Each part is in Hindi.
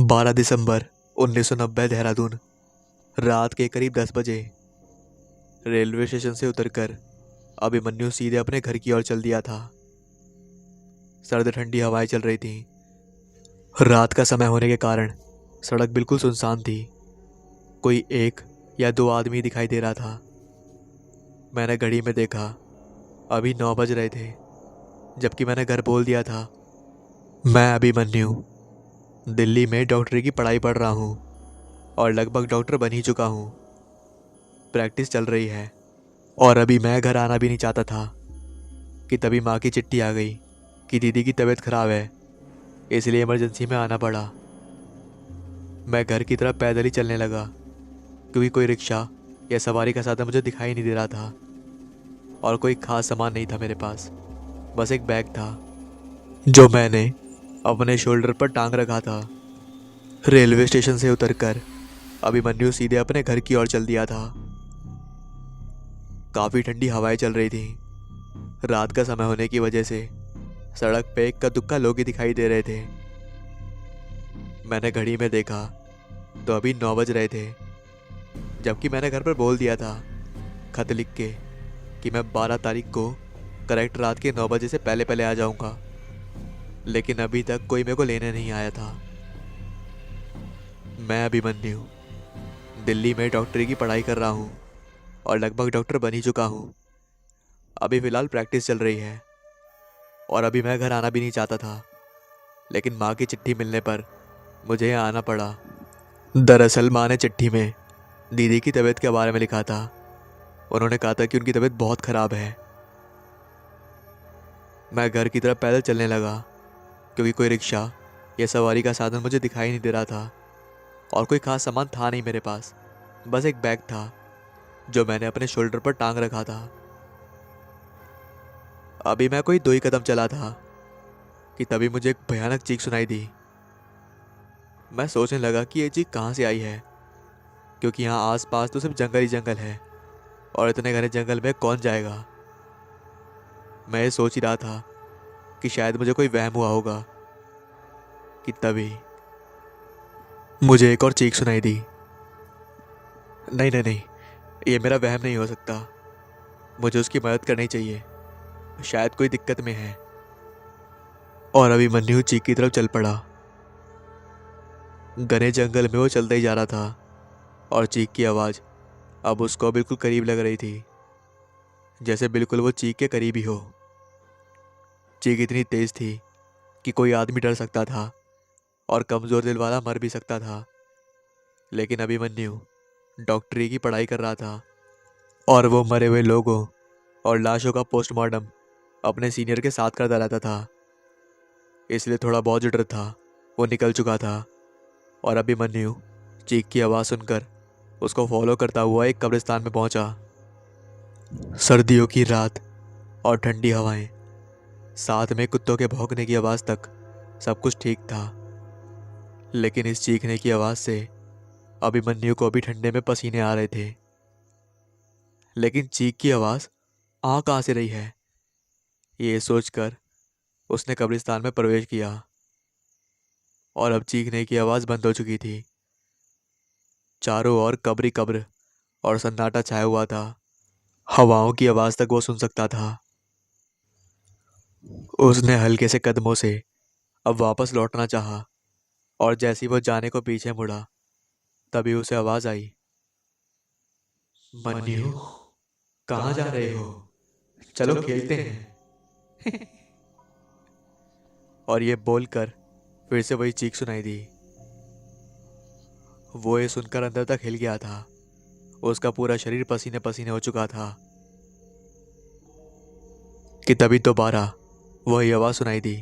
12 दिसंबर 1990 देहरादून। रात के करीब 10 बजे रेलवे स्टेशन से उतरकर अभिमन्यु सीधे अपने घर की ओर चल दिया था। सर्द ठंडी हवाएं चल रही थीं। रात का समय होने के कारण सड़क बिल्कुल सुनसान थी। कोई एक या दो आदमी दिखाई दे रहा था। मैंने घड़ी में देखा, अभी 9 बज रहे थे, जबकि मैंने घर बोल दिया था। मैं अभिमन्यु दिल्ली में डॉक्टरी की पढ़ाई पढ़ रहा हूँ और लगभग डॉक्टर बन ही चुका हूँ। प्रैक्टिस चल रही है और अभी मैं घर आना भी नहीं चाहता था कि तभी माँ की चिट्ठी आ गई कि दीदी की तबीयत खराब है, इसलिए इमरजेंसी में आना पड़ा। मैं घर की तरफ पैदल ही चलने लगा क्योंकि कोई रिक्शा या सवारी का साधन मुझे दिखाई नहीं दे रहा था और कोई खास सामान नहीं था मेरे पास। बस एक बैग था जो मैंने अपने शोल्डर पर टांग रखा था। रेलवे स्टेशन से उतरकर अभिमन्यु सीधे अपने घर की ओर चल दिया था। काफ़ी ठंडी हवाएं चल रही थीं। रात का समय होने की वजह से सड़क पे इक्का दुक्का लोग ही दिखाई दे रहे थे। मैंने घड़ी में देखा तो अभी 9 बज रहे थे, जबकि मैंने घर पर बोल दिया था खत लिख के कि मैं 12 तारीख को करेक्ट रात के 9 बजे से पहले पहले आ जाऊंगा। लेकिन अभी तक कोई मेरे को लेने नहीं आया था। मैं अभिमन्यु दिल्ली में डॉक्टरी की पढ़ाई कर रहा हूँ और लगभग डॉक्टर बन ही चुका हूँ। अभी फ़िलहाल प्रैक्टिस चल रही है और अभी मैं घर आना भी नहीं चाहता था, लेकिन माँ की चिट्ठी मिलने पर मुझे यहाँ आना पड़ा। दरअसल माँ ने चिट्ठी में दीदी की तबीयत के बारे में लिखा था। उन्होंने कहा था कि उनकी तबीयत बहुत ख़राब है। मैं घर की तरफ पैदल चलने लगा क्योंकि कोई रिक्शा या सवारी का साधन मुझे दिखाई नहीं दे रहा था और कोई खास सामान था नहीं मेरे पास। बस एक बैग था जो मैंने अपने शोल्डर पर टांग रखा था। अभी मैं कोई 2 ही कदम चला था कि तभी मुझे एक भयानक चीख सुनाई दी। मैं सोचने लगा कि ये चीख कहाँ से आई है, क्योंकि यहाँ आसपास तो सिर्फ जंगल ही जंगल है और इतने घने जंगल में कौन जाएगा। मैं ये सोच ही रहा था कि शायद मुझे कोई वहम हुआ होगा कि तभी मुझे एक और चीख सुनाई दी। नहीं नहीं नहीं, ये मेरा वहम नहीं हो सकता। मुझे उसकी मदद करनी चाहिए, शायद कोई दिक्कत में है। और अभिमन्यु चीख की तरफ चल पड़ा। घने जंगल में वो चलता ही जा रहा था और चीख की आवाज़ अब उसको बिल्कुल करीब लग रही थी, जैसे बिल्कुल वो चीख के करीब ही हो। चीख इतनी तेज थी कि कोई आदमी डर सकता था और कमज़ोर दिल वाला मर भी सकता था। लेकिन अभिमन्यु डॉक्टरी की पढ़ाई कर रहा था और वो मरे हुए लोगों और लाशों का पोस्टमार्टम अपने सीनियर के साथ करता रहता था, इसलिए थोड़ा बहुत जो डर था वो निकल चुका था। और अभिमन्यु चीख की आवाज़ सुनकर उसको फॉलो करता हुआ एक कब्रिस्तान में पहुंचा। सर्दियों की रात और ठंडी हवाएं, साथ में कुत्तों के भौंकने की आवाज़ तक सब कुछ ठीक था। लेकिन इस चीखने की आवाज़ से अभिमन्यु को भी ठंडे में पसीने आ रहे थे। लेकिन चीख की आवाज़ आ कहाँ से रही है, ये सोचकर उसने कब्रिस्तान में प्रवेश किया और अब चीखने की आवाज़ बंद हो चुकी थी। चारों ओर कब्र कब्र और सन्नाटा छाया हुआ था। हवाओं की आवाज़ तक वो सुन सकता था। उसने हल्के से कदमों से अब वापस लौटना चाहा और जैसे ही वो जाने को पीछे मुड़ा, तभी उसे आवाज़ आई, मन्यु, कहाँ जा रहे हो? चलो खेलते हैं। और ये बोलकर फिर से वही चीख सुनाई दी। वो ये सुनकर अंदर तक हिल गया था। उसका पूरा शरीर पसीने पसीने हो चुका था कि तभी दोबारा वही आवाज़ सुनाई दी,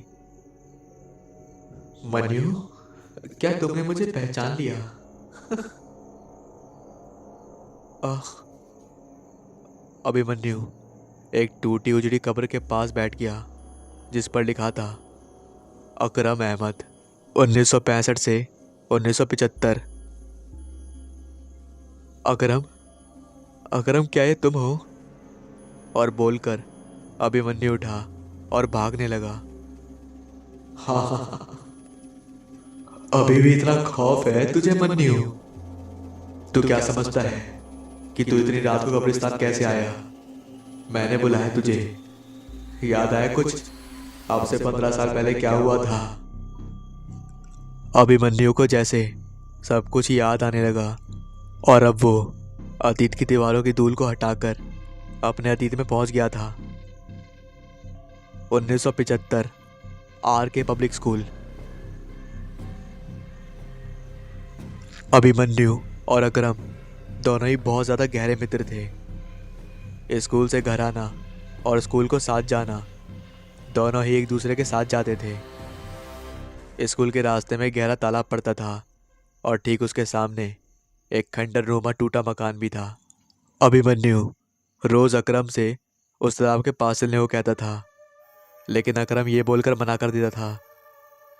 मन्यु, क्या तुमने मुझे पहचान लिया? आह। अभिमन्यु एक टूटी उजड़ी कब्र के पास बैठ गया जिस पर लिखा था अकरम अहमद, 1965 से 1975। अकरम, अकरम, क्या ये तुम हो? और बोलकर अभिमन्यु उठा और भागने लगा। हाँ, अभी भी इतना खौफ है तुझे मन्नू? तू क्या समझता है कि तू इतनी रात को कब्रिस्तान कैसे आया? मैंने बुलाया तुझे, याद आया कुछ? अब से 15 साल पहले क्या हुआ था? अभिमन्यु को जैसे सब कुछ याद आने लगा और अब वो अतीत की दीवारों की धूल को हटाकर अपने अतीत में पहुंच गया था। 1975 आर के पब्लिक स्कूल। अभिमन्यु और अकरम दोनों ही बहुत ज़्यादा गहरे मित्र थे। स्कूल से घर आना और स्कूल को साथ जाना, दोनों ही एक दूसरे के साथ जाते थे। स्कूल के रास्ते में गहरा तालाब पड़ता था और ठीक उसके सामने एक खंडर नुमा टूटा मकान भी था। अभिमन्यु रोज अकरम से उस तालाब के पास चलने को कहता था, लेकिन अकरम ये बोलकर मना कर देता था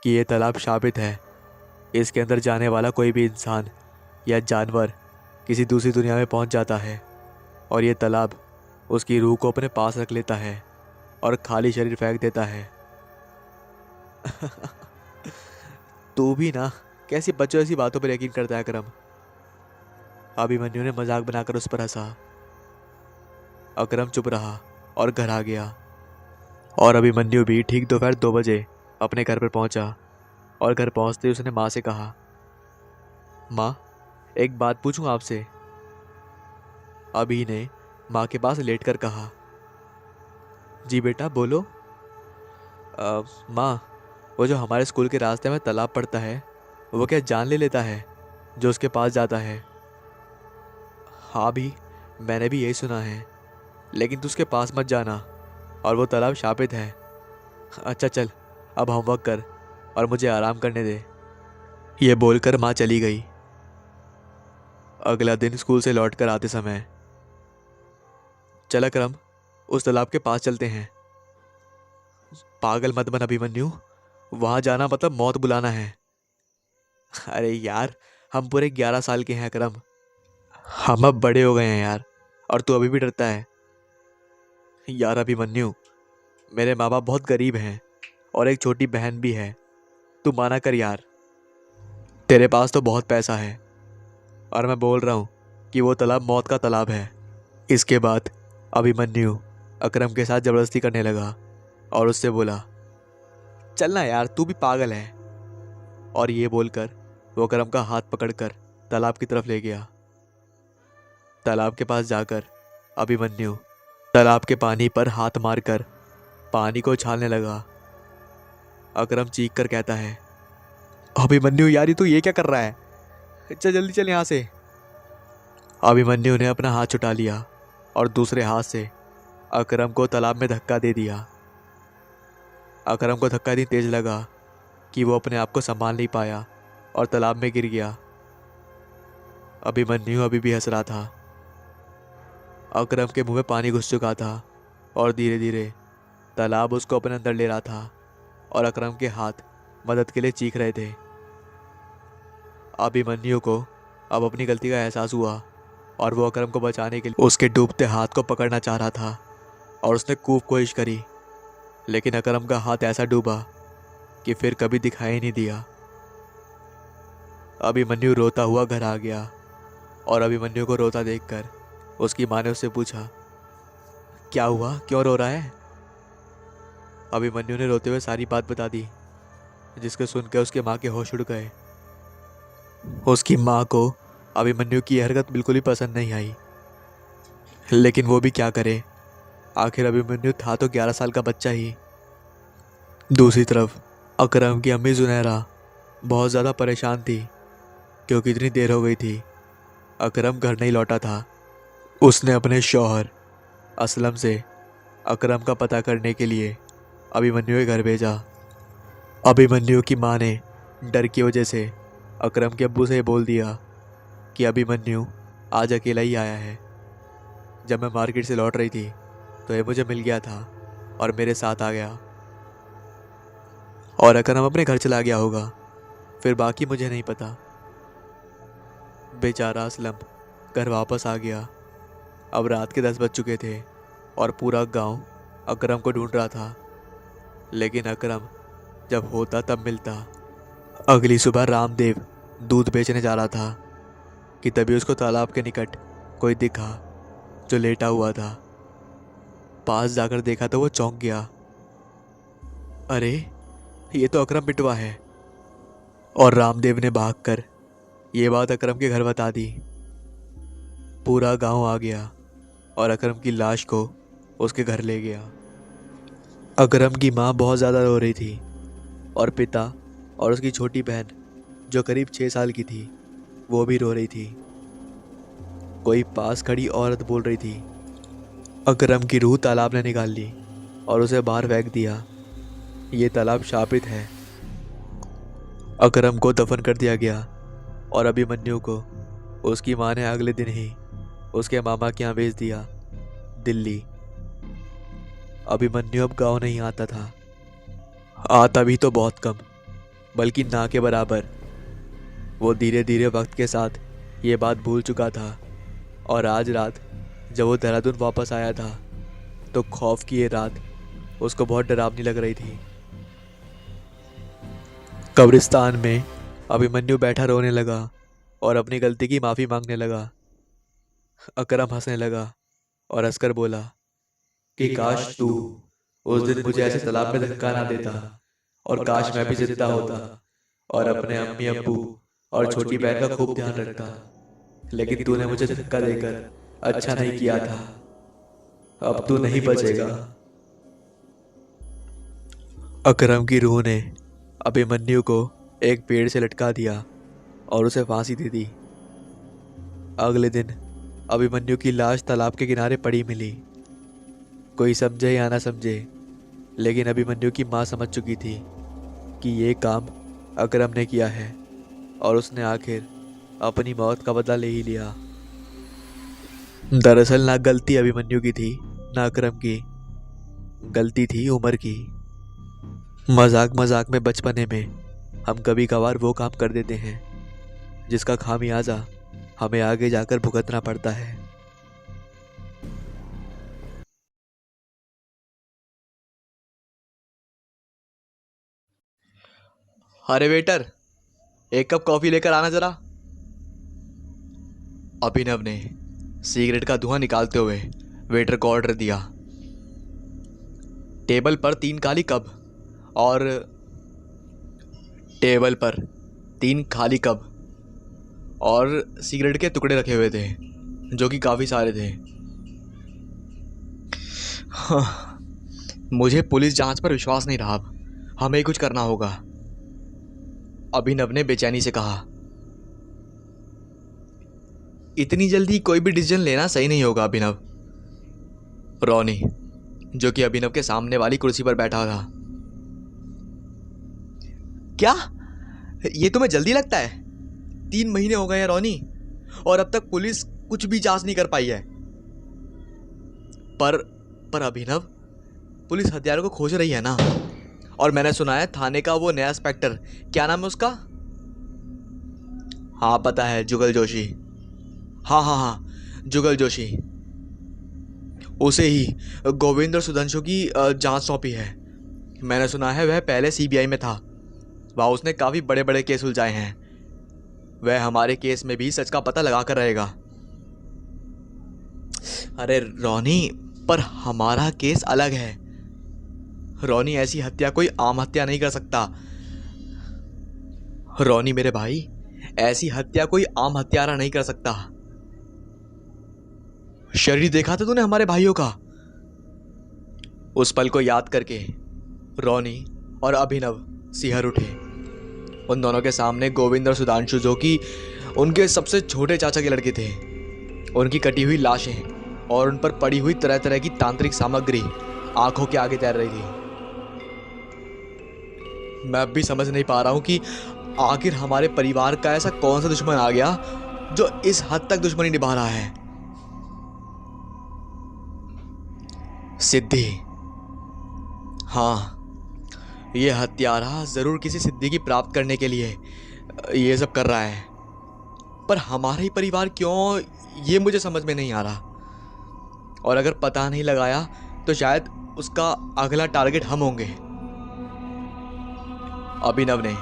कि यह तालाब शापित है। इसके अंदर जाने वाला कोई भी इंसान या जानवर किसी दूसरी दुनिया में पहुंच जाता है और ये तालाब उसकी रूह को अपने पास रख लेता है और खाली शरीर फेंक देता है। तू भी ना कैसी बच्चों ऐसी बातों पर यकीन करता है अकरम? अभिमन्यु ने मजाक बनाकर उस पर हंसा। अकरम चुप रहा और घर आ गया और अभिमन्यु भी ठीक दोपहर 2 बजे अपने घर पर पहुंचा और घर पहुंचते ही उसने माँ से कहा, माँ एक बात पूछूं आपसे? अभी ने माँ के पास लेटकर कहा, जी बेटा बोलो। माँ, वो जो हमारे स्कूल के रास्ते में तालाब पड़ता है वो क्या जान ले लेता है जो उसके पास जाता है? हाँ भी, मैंने भी यही सुना है, लेकिन तू उसके पास मत जाना और वो तालाब शापित है। अच्छा चल, अब होमवर्क कर और मुझे आराम करने दे। ये बोलकर माँ चली गई। अगला दिन स्कूल से लौटकर आते समय, चल अकरम उस तालाब के पास चलते हैं। पागल मत बन अभिमन्यु, वहां जाना मतलब मौत बुलाना है। अरे यार, हम पूरे 11 साल के हैं अकरम, हम अब बड़े हो गए हैं यार, और तू अभी भी डरता है? यार अभिमन्यु, मेरे माँ बाप बहुत गरीब हैं और एक छोटी बहन भी है, तू माना कर यार। तेरे पास तो बहुत पैसा है और मैं बोल रहा हूँ कि वो तालाब मौत का तालाब है। इसके बाद अभिमन्यु अकरम के साथ ज़बरदस्ती करने लगा और उससे बोला, चलना यार, तू भी पागल है। और ये बोलकर वो अकरम का हाथ पकड़कर तालाब की तरफ ले गया। तालाब के पास जाकर अभिमन्यु तालाब के पानी पर हाथ मारकर पानी को उछालने लगा। अकरम चीख कर कहता है, अभिमन्यु यार, तू ये क्या कर रहा है? चल जल्दी चल यहाँ से। अभिमन्यु ने अपना हाथ छुटा लिया और दूसरे हाथ से अकरम को तालाब में धक्का दे दिया। अकरम को धक्का इतनी तेज लगा कि वो अपने आप को संभाल नहीं पाया और तालाब में गिर गया। अभिमन्यु अभी भी हंस रहा था। अकरम के मुंह में पानी घुस चुका था और धीरे धीरे तालाब उसको अपने अंदर ले रहा था और अकरम के हाथ मदद के लिए चीख रहे थे। अभिमन्यु को अब अपनी गलती का एहसास हुआ और वो अकरम को बचाने के लिए उसके डूबते हाथ को पकड़ना चाह रहा था और उसने खूब कोशिश करी, लेकिन अकरम का हाथ ऐसा डूबा कि फिर कभी दिखाई नहीं दिया। अभिमन्यु रोता हुआ घर आ गया और अभिमन्यु को रोता देखकर उसकी माँ ने उससे पूछा, क्या हुआ, क्यों रो रहा है? अभिमन्यु ने रोते हुए सारी बात बता दी, जिसको सुनकर उसके माँ के होश उड़ गए। उसकी माँ को अभिमन्यु की हरकत बिल्कुल भी पसंद नहीं आई, लेकिन वो भी क्या करे, आखिर अभिमन्यु था तो 11 साल का बच्चा ही। दूसरी तरफ अकरम की अम्मी जुनैरा बहुत ज़्यादा परेशान थी क्योंकि इतनी देर हो गई थी, अकरम घर नहीं लौटा था। उसने अपने शौहर असलम से अकरम का पता करने के लिए अभिमन्यु के घर भेजा। अभिमन्यु की माँ ने डर की वजह से अकरम के अब्बू से बोल दिया कि अभिमन्यु आज अकेला ही आया है। जब मैं मार्केट से लौट रही थी तो ये मुझे मिल गया था और मेरे साथ आ गया, और अकरम अपने घर चला गया होगा, फिर बाकी मुझे नहीं पता। बेचारा असलम घर वापस आ गया। अब रात के 10 बज चुके थे और पूरा गांव अकरम को ढूंढ रहा था, लेकिन अकरम जब होता तब मिलता। अगली सुबह रामदेव दूध बेचने जा रहा था कि तभी उसको तालाब के निकट कोई दिखा जो लेटा हुआ था। पास जाकर देखा तो वो चौंक गया। अरे, ये तो अकरम पिटवा है। और रामदेव ने भागकर ये बात अकरम के घर बता दी। पूरा गांव आ गया और अकरम की लाश को उसके घर ले गया। अकरम की माँ बहुत ज़्यादा रो रही थी और पिता और उसकी छोटी बहन जो करीब 6 साल की थी वो भी रो रही थी। कोई पास खड़ी औरत बोल रही थी, अकरम की रूह तालाब ने निकाल ली और उसे बाहर फेंक दिया। ये तालाब शापित है। अकरम को दफन कर दिया गया और अभिमन्यु को उसकी माँ ने अगले दिन ही उसके मामा के यहाँ भेज दिया, दिल्ली। अभिमन्यु अब गाँव नहीं आता था। आता भी तो बहुत कम, बल्कि ना के बराबर। वो धीरे धीरे वक्त के साथ ये बात भूल चुका था और आज रात जब वो देहरादून वापस आया था तो खौफ की ये रात उसको बहुत डरावनी लग रही थी। कब्रिस्तान में अभिमन्यु बैठा रोने लगा और अपनी गलती की माफ़ी मांगने लगा। अकरम हंसने लगा और हंसकर बोला कि काश तू उस दिन मुझे ऐसे तालाब में धक्का ना देता और काश मैं भी जिंदा होता और अपने अम्मी अब्बू और छोटी बहन का खूब ध्यान रखता, लेकिन तूने मुझे धक्का देकर अच्छा नहीं किया था। अब तू नहीं बचेगा। अकरम की रूह ने अभिमन्यु को एक पेड़ से लटका दिया और उसे फांसी दे दी। अगले दिन अभिमन्यु की लाश तालाब के किनारे पड़ी मिली। कोई समझे या ना समझे, लेकिन अभिमन्यु की माँ समझ चुकी थी कि ये काम अकरम ने किया है और उसने आखिर अपनी मौत का बदला ले ही लिया। दरअसल ना गलती अभिमन्यु की थी ना अकरम की, गलती थी उम्र की। मजाक मजाक में बचपने में हम कभी कभार वो काम कर देते हैं जिसका खामियाजा हमें आगे जाकर भुगतना पड़ता है। अरे वेटर, एक कप कॉफी लेकर आना जरा। अभिनव ने सिगरेट का धुआं निकालते हुए वेटर को ऑर्डर दिया। टेबल पर 3 खाली कप और टेबल पर 3 खाली कप और सिगरेट के टुकड़े रखे हुए थे जो कि काफ़ी सारे थे। हाँ, मुझे पुलिस जांच पर विश्वास नहीं रहा। अब हमें कुछ करना होगा, अभिनव ने बेचैनी से कहा। इतनी जल्दी कोई भी डिसीजन लेना सही नहीं होगा अभिनव। रोनी, जो कि अभिनव के सामने वाली कुर्सी पर बैठा था। क्या ये तुम्हें जल्दी लगता है? 3 महीने हो गए हैं रोनी, और अब तक पुलिस कुछ भी जांच नहीं कर पाई है। पर अभिनव, पुलिस हत्यारों को खोज रही है ना? और मैंने सुना है थाने का वो नया इंस्पेक्टर, क्या नाम है उसका? हाँ पता है, जुगल जोशी। हाँ, जुगल जोशी। उसे ही गोविंद और सुधांशु की जांच सौंपी है। मैंने सुना है वह पहले सीबीआई में था। वह उसने काफ़ी बड़े बड़े केस उलझाए हैं। वह हमारे केस में भी सच का पता लगा कर रहेगा। अरे रोनी, पर हमारा केस अलग है। रोनी, ऐसी हत्या कोई आम हत्या नहीं कर सकता। रोनी मेरे भाई, ऐसी हत्या कोई आम हत्यारा नहीं कर सकता। शरीर देखा था तूने हमारे भाइयों का? उस पल को याद करके रोनी और अभिनव सिहर उठे। उन दोनों के सामने गोविंद और सुधांशु, जो कि उनके सबसे छोटे चाचा के लड़के थे, उनकी कटी हुई लाशें और उन पर पड़ी हुई तरह तरह की तांत्रिक सामग्री आंखों के आगे तैर रही थी। मैं अब भी समझ नहीं पा रहा हूं कि आखिर हमारे परिवार का ऐसा कौन सा दुश्मन आ गया जो इस हद तक दुश्मनी निभा रहा है। सिद्धि। हाँ, ये हत्यारा जरूर किसी सिद्धि की प्राप्त करने के लिए ये सब कर रहा है, पर हमारा ही परिवार क्यों, ये मुझे समझ में नहीं आ रहा। और अगर पता नहीं लगाया तो शायद उसका अगला टारगेट हम होंगे। अभिनव ने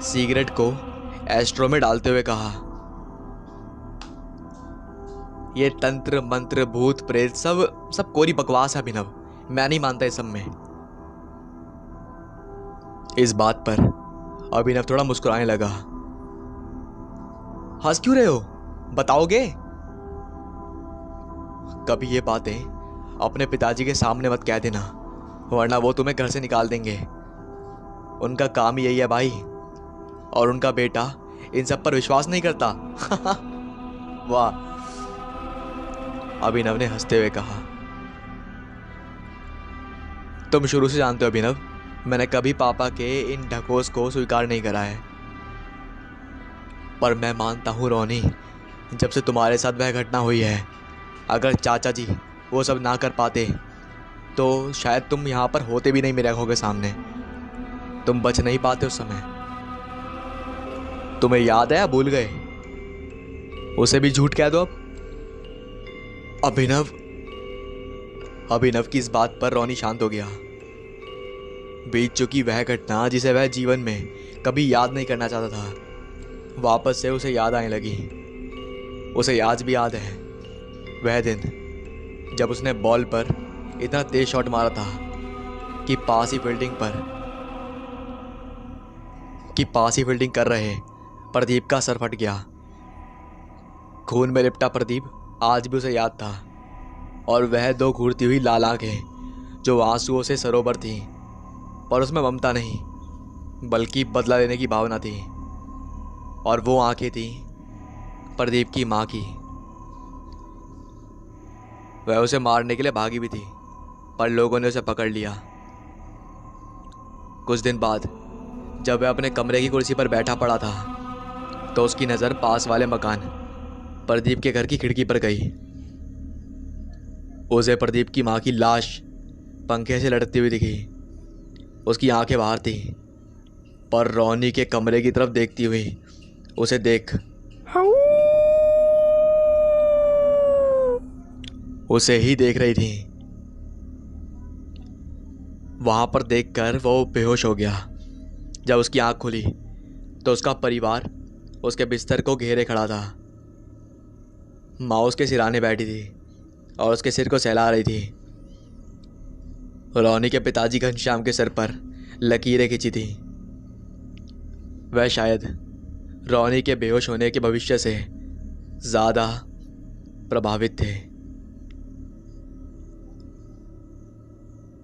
सिगरेट को एस्ट्रो में डालते हुए कहा, ये तंत्र मंत्र भूत प्रेत सब सब कोरी बकवास है अभिनव, मैं नहीं मानता इस सब में। इस बात पर अभिनव थोड़ा मुस्कुराने लगा। हंस क्यों रहे हो, बताओगे? कभी ये बातें अपने पिताजी के सामने मत कह देना, वरना वो तुम्हें घर से निकाल देंगे। उनका काम ही यही है भाई, और उनका बेटा इन सब पर विश्वास नहीं करता। वाह, अभिनव ने हंसते हुए कहा। तुम शुरू से जानते हो अभिनव, मैंने कभी पापा के इन ढकोस को स्वीकार नहीं करा है। पर मैं मानता हूँ रोनी, जब से तुम्हारे साथ वह घटना हुई है, अगर चाचा जी वो सब ना कर पाते तो शायद तुम यहाँ पर होते भी नहीं मेरे आंखों के सामने। तुम बच नहीं पाते उस समय। तुम्हें याद है या भूल गए? उसे भी झूठ कह दो अब। अभिनव की इस बात पर रोनी शांत हो गया। बीत चुकी वह घटना जिसे वह जीवन में कभी याद नहीं करना चाहता था, वापस से उसे याद आने लगी। उसे आज भी याद है वह दिन जब उसने बॉल पर इतना तेज शॉट मारा था कि पास ही फील्डिंग कर रहे प्रदीप का सर फट गया। खून में लिपटा प्रदीप आज भी उसे याद था, और वह दो घूरती हुई लाल आंखें जो आंसुओं से सरोवर थीं, पर उसमें ममता नहीं बल्कि बदला लेने की भावना थी। और वो आंखें थीं प्रदीप की माँ की। वह उसे मारने के लिए भागी भी थी, पर लोगों ने उसे पकड़ लिया। कुछ दिन बाद जब वह अपने कमरे की कुर्सी पर बैठा पड़ा था, तो उसकी नज़र पास वाले मकान प्रदीप के घर की खिड़की पर गई। उसे प्रदीप की माँ की लाश पंखे से लटकती हुई दिखी। उसकी आंखें बाहर थीं, पर रोनी के कमरे की तरफ देखती हुई उसे उसे ही देख रही थी। वहां पर देखकर वो बेहोश हो गया। जब उसकी आंख खुली तो उसका परिवार उसके बिस्तर को घेरे खड़ा था। माँ उसके सिराने बैठी थी और उसके सिर को सहला रही थी। रोनी के पिताजी घनश्याम के सिर पर लकीरें खींची थी। वह शायद रोनी के बेहोश होने के भविष्य से ज्यादा प्रभावित थे।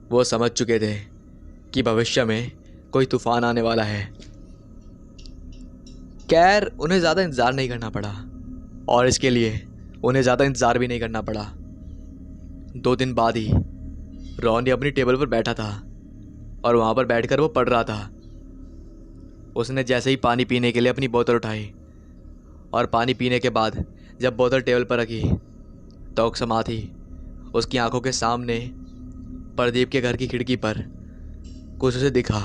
वो समझ चुके थे कि भविष्य में कोई तूफान आने वाला है। खैर, उन्हें ज़्यादा इंतज़ार नहीं करना पड़ा, और इसके लिए उन्हें ज़्यादा इंतज़ार भी नहीं करना पड़ा। 2 दिन बाद ही रोनी अपनी टेबल पर बैठा था और वहाँ पर बैठकर वो पढ़ रहा था। उसने जैसे ही पानी पीने के लिए अपनी बोतल उठाई और पानी पीने के बाद जब बोतल टेबल पर रखी तो अकस्मात ही उसकी आंखों के सामने प्रदीप के घर की खिड़की पर कुछ उसे दिखा।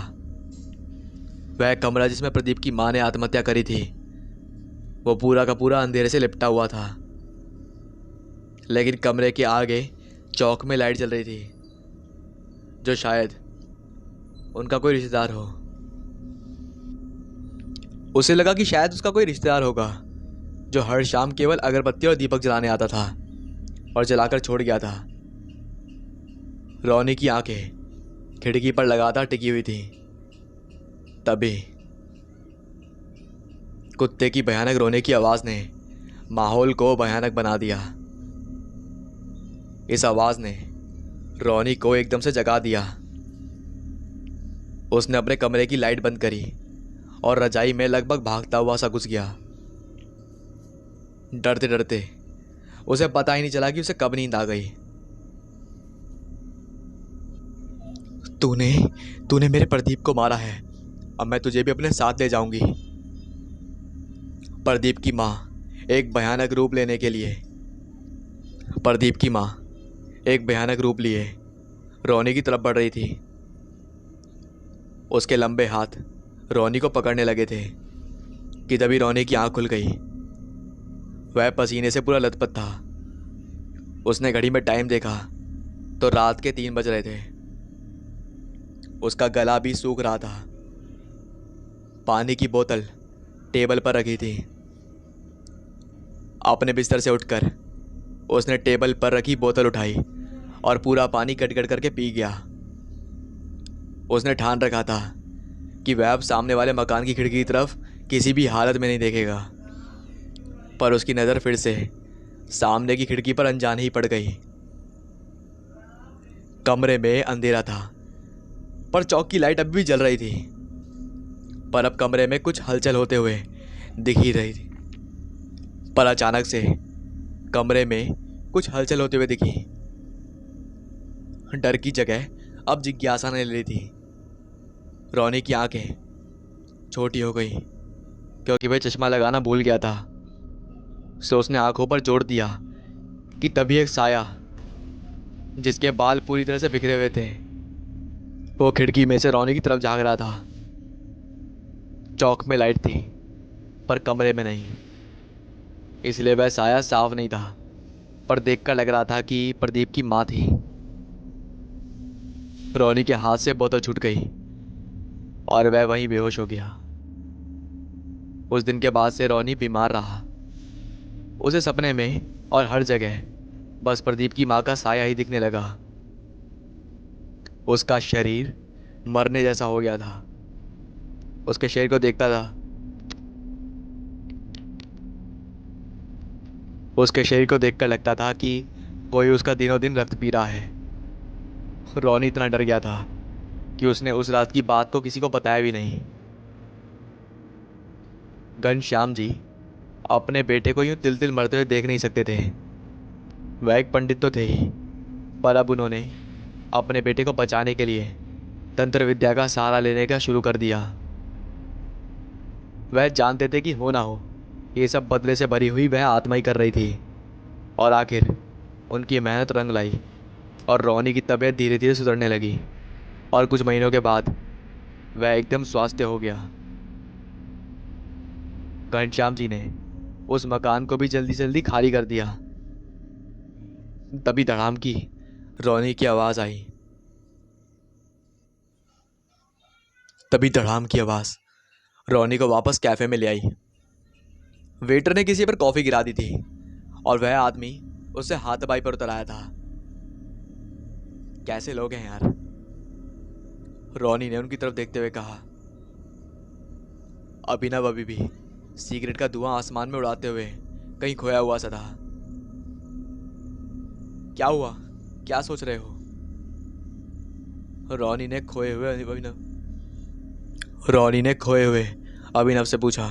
वह कमरा जिसमें प्रदीप की मां ने आत्महत्या करी थी, वो पूरा का पूरा अंधेरे से लिपटा हुआ था, लेकिन कमरे के आगे चौक में लाइट जल रही थी, जो शायद उनका कोई रिश्तेदार हो। उसे लगा कि शायद उसका कोई रिश्तेदार होगा जो हर शाम केवल अगरबत्ती और दीपक जलाने आता था और जलाकर छोड़ गया था। रोनी की आंखें खिड़की पर लगातार टिकी हुई थी। तभी कुत्ते की भयानक रोने की आवाज ने माहौल को भयानक बना दिया। इस आवाज ने रोनी को एकदम से जगा दिया। उसने अपने कमरे की लाइट बंद करी और रजाई में लगभग भागता हुआ सा घुस गया। डरते डरते उसे पता ही नहीं चला कि उसे कब नींद आ गई। तूने मेरे प्रदीप को मारा है, अब मैं तुझे भी अपने साथ ले जाऊंगी। प्रदीप की माँ एक भयानक रूप लिए रोनी की तरफ बढ़ रही थी। उसके लंबे हाथ रोनी को पकड़ने लगे थे कि तभी रोनी की आंख खुल गई। वह पसीने से पूरा लथपथ था। उसने घड़ी में टाइम देखा तो रात के 3 बज रहे थे। उसका गला भी सूख रहा था। पानी की बोतल टेबल पर रखी थी। अपने बिस्तर से उठकर उसने टेबल पर रखी बोतल उठाई और पूरा पानी गट गट करके पी गया। उसने ठान रखा था कि वह अब सामने वाले मकान की खिड़की की तरफ किसी भी हालत में नहीं देखेगा, पर उसकी नज़र फिर से सामने की खिड़की पर अनजाने ही पड़ गई। कमरे में अंधेरा था, पर चौक की लाइट अभी भी जल रही थी। पर अब कमरे में कुछ हलचल होते हुए दिख ही रही थी। पर अचानक से कमरे में कुछ हलचल होते हुए दिखी। डर की जगह अब जिज्ञासा ने ले ली थी। रोनी की आंखें छोटी हो गई क्योंकि वह चश्मा लगाना भूल गया था। सो उसने आंखों पर जोर दिया कि तभी एक साया जिसके बाल पूरी तरह से बिखरे हुए थे वो खिड़की में से रोनी की तरफ झांक रहा था। चौक में लाइट थी पर कमरे में नहीं, इसलिए वह साया साफ नहीं था, पर देखकर लग रहा था कि प्रदीप की माँ थी। रोनी के हाथ से बोतल छूट गई और वह वहीं बेहोश हो गया। उस दिन के बाद से रोनी बीमार रहा। उसे सपने में और हर जगह बस प्रदीप की माँ का साया ही दिखने लगा। उसका शरीर मरने जैसा हो गया था। उसके शरीर को देखता था उसके शरीर को देखकर लगता था कि कोई उसका दिनों दिन रक्त पी रहा है। रोनी इतना डर गया था कि उसने उस रात की बात को किसी को बताया भी नहीं। घनश्याम जी अपने बेटे को यूं तिल तिल मरते हुए देख नहीं सकते थे। वह एक पंडित तो थे ही, पर अब उन्होंने अपने बेटे को बचाने के लिए तंत्र विद्या का सहारा लेने का शुरू कर दिया। वह जानते थे कि हो ना हो ये सब बदले से भरी हुई वह आत्मा ही कर रही थी। और आखिर उनकी मेहनत रंग लाई और रोनी की तबीयत धीरे धीरे सुधरने लगी और कुछ महीनों के बाद वह एकदम स्वस्थ हो गया। घनश्याम जी ने उस मकान को भी जल्दी जल्दी खाली कर दिया। तभी धड़ाम की रोनी की आवाज़ आई। तभी धड़ाम की आवाज़ रोनी को वापस कैफ़े में ले आई। वेटर ने किसी पर कॉफ़ी गिरा दी थी और वह आदमी उससे हाथापाई पर उतर आया था। कैसे लोग हैं यार, रोनी ने उनकी तरफ देखते हुए कहा। अभिनव अभी भी सिगरेट का धुआं आसमान में उड़ाते हुए कहीं खोया हुआ सा था। क्या हुआ, क्या सोच रहे हो? रोनी ने खोए हुए अभिनव से पूछा।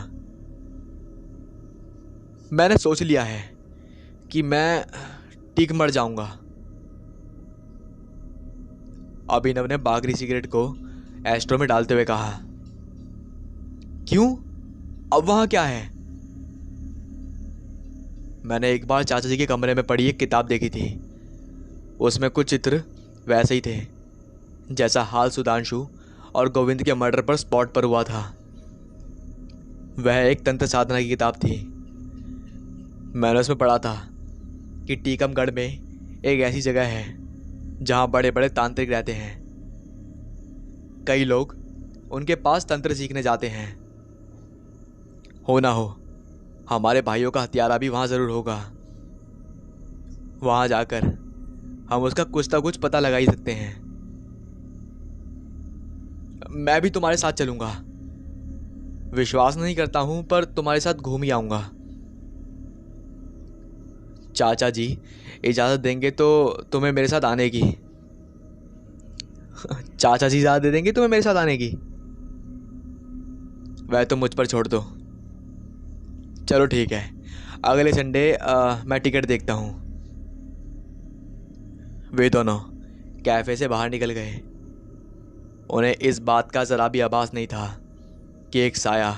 मैंने सोच लिया है कि मैं ठीक मर जाऊंगा। अभिनव ने बागरी सिगरेट को एस्ट्रो में डालते हुए कहा। क्यों, अब वहां क्या है? मैंने एक बार चाचा जी के कमरे में पढ़ी एक किताब देखी थी। उसमें कुछ चित्र वैसे ही थे जैसा हाल सुधांशु और गोविंद के मर्डर पर स्पॉट पर हुआ था। वह एक तंत्र साधना की किताब थी। मैंने उसमें पढ़ा था कि टीकमगढ़ में एक ऐसी जगह है जहां बड़े बड़े तांत्रिक रहते हैं। कई लोग उनके पास तंत्र सीखने जाते हैं। हो ना हो हमारे भाइयों का हत्यारा भी वहां जरूर होगा। वहां जाकर हम उसका कुछ ना कुछ पता लगा ही सकते हैं। मैं भी तुम्हारे साथ चलूंगा। विश्वास नहीं करता हूं पर तुम्हारे साथ घूम ही आऊंगा। चाचा जी इजाजत देंगे तो तुम्हें मेरे साथ आने की। चाचा जी इजाजत दे देंगे तुम्हें मेरे साथ आने की? वह तो मुझ पर छोड़ दो। चलो ठीक है, अगले संडे मैं टिकट देखता हूँ। वे दोनों कैफे से बाहर निकल गए। उन्हें इस बात का जरा भी आभास नहीं था कि एक साया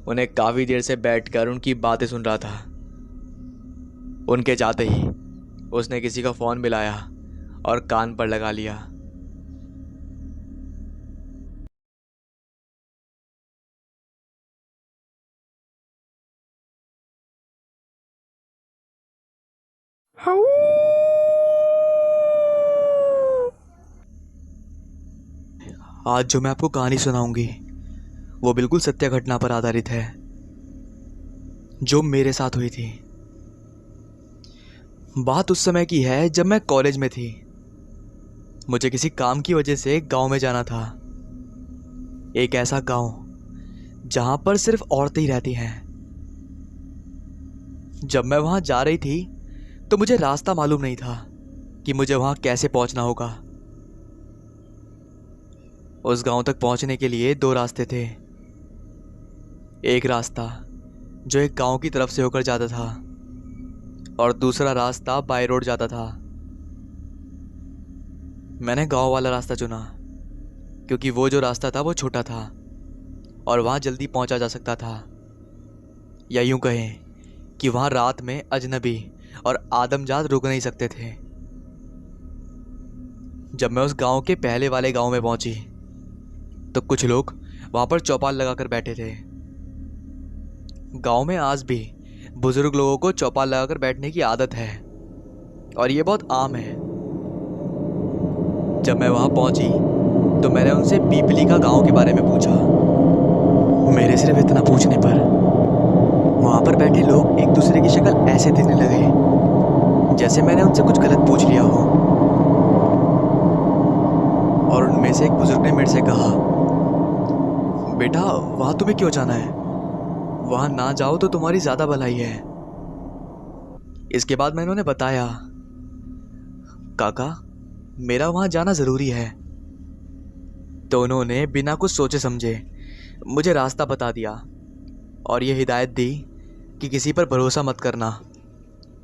उन्हें काफी देर से बैठकर उनकी बातें सुन रहा था। उनके जाते ही उसने किसी का फोन मिलाया और कान पर लगा लिया। आज जो मैं आपको कहानी सुनाऊंगी वो बिल्कुल सत्य घटना पर आधारित है जो मेरे साथ हुई थी। बात उस समय की है जब मैं कॉलेज में थी। मुझे किसी काम की वजह से गांव में जाना था। एक ऐसा गांव जहां पर सिर्फ औरतें ही रहती हैं। जब मैं वहां जा रही थी तो मुझे रास्ता मालूम नहीं था कि मुझे वहां कैसे पहुंचना होगा। उस गांव तक पहुंचने के लिए दो रास्ते थे। एक रास्ता जो एक गांव की तरफ से होकर जाता था और दूसरा रास्ता बाय रोड जाता था। मैंने गांव वाला रास्ता चुना क्योंकि वो जो रास्ता था वो छोटा था और वहां जल्दी पहुंचा जा सकता था, या यूं कहें कि वहां रात में अजनबी और आदमजात रुक नहीं सकते थे। जब मैं उस गांव के पहले वाले गांव में पहुंची तो कुछ लोग वहां पर चौपाल लगाकर बैठे थे। गांव में आज भी बुजुर्ग लोगों को चौपाल लगाकर बैठने की आदत है और ये बहुत आम है। जब मैं वहां पहुंची तो मैंने उनसे पीपली का गांव के बारे में पूछा। मेरे सिर्फ इतना पूछने पर वहां पर बैठे लोग एक दूसरे की शक्ल ऐसे देखने लगे जैसे मैंने उनसे कुछ गलत पूछ लिया हो। और उनमें से एक बुजुर्ग ने मेरे से कहा, बेटा वहां तुम्हें क्यों जाना है? वहां ना जाओ तो तुम्हारी ज्यादा भलाई है। इसके बाद मैंने उन्हें बताया, काका मेरा वहां जाना जरूरी है। तो उन्होंने बिना कुछ सोचे समझे मुझे रास्ता बता दिया और ये हिदायत दी कि किसी पर भरोसा मत करना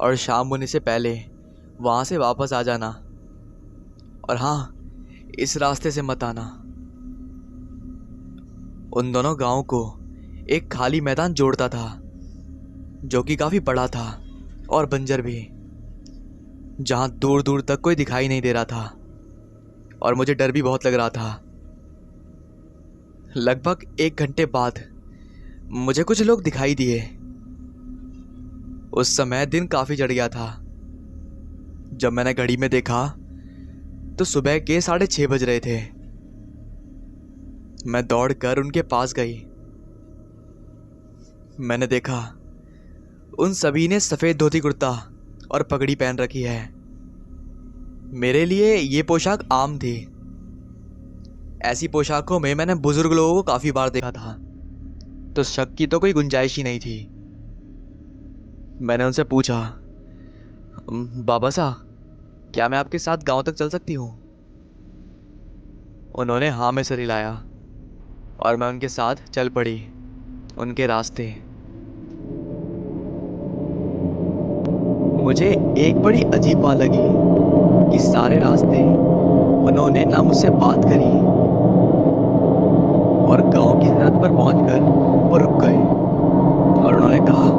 और शाम होने से पहले वहां से वापस आ जाना, और हाँ, इस रास्ते से मत आना। उन दोनों गांव को एक खाली मैदान जोड़ता था जो कि काफी बड़ा था और बंजर भी, जहां दूर दूर तक कोई दिखाई नहीं दे रहा था और मुझे डर भी बहुत लग रहा था। लगभग 1 घंटे बाद मुझे कुछ लोग दिखाई दिए। उस समय दिन काफी चढ़ गया था। जब मैंने घड़ी में देखा तो सुबह के 6:30 बज रहे थे। मैं दौड़कर उनके पास गई। मैंने देखा उन सभी ने सफेद धोती कुर्ता और पगड़ी पहन रखी है। मेरे लिए ये पोशाक आम थी। ऐसी पोशाकों में मैंने बुजुर्ग लोगों को काफी बार देखा था, तो शक की तो कोई गुंजाइश ही नहीं थी। मैंने उनसे पूछा, बाबा साहब क्या मैं आपके साथ गांव तक चल सकती हूँ? उन्होंने हाँ में सिर हिलाया और मैं उनके साथ चल पड़ी उनके रास्ते। मुझे एक बड़ी अजीब बात लगी कि सारे रास्ते उन्होंने ना मुझसे बात करी और गांव की सरहद पर पहुंचकर वो रुक गए और उन्होंने कहा,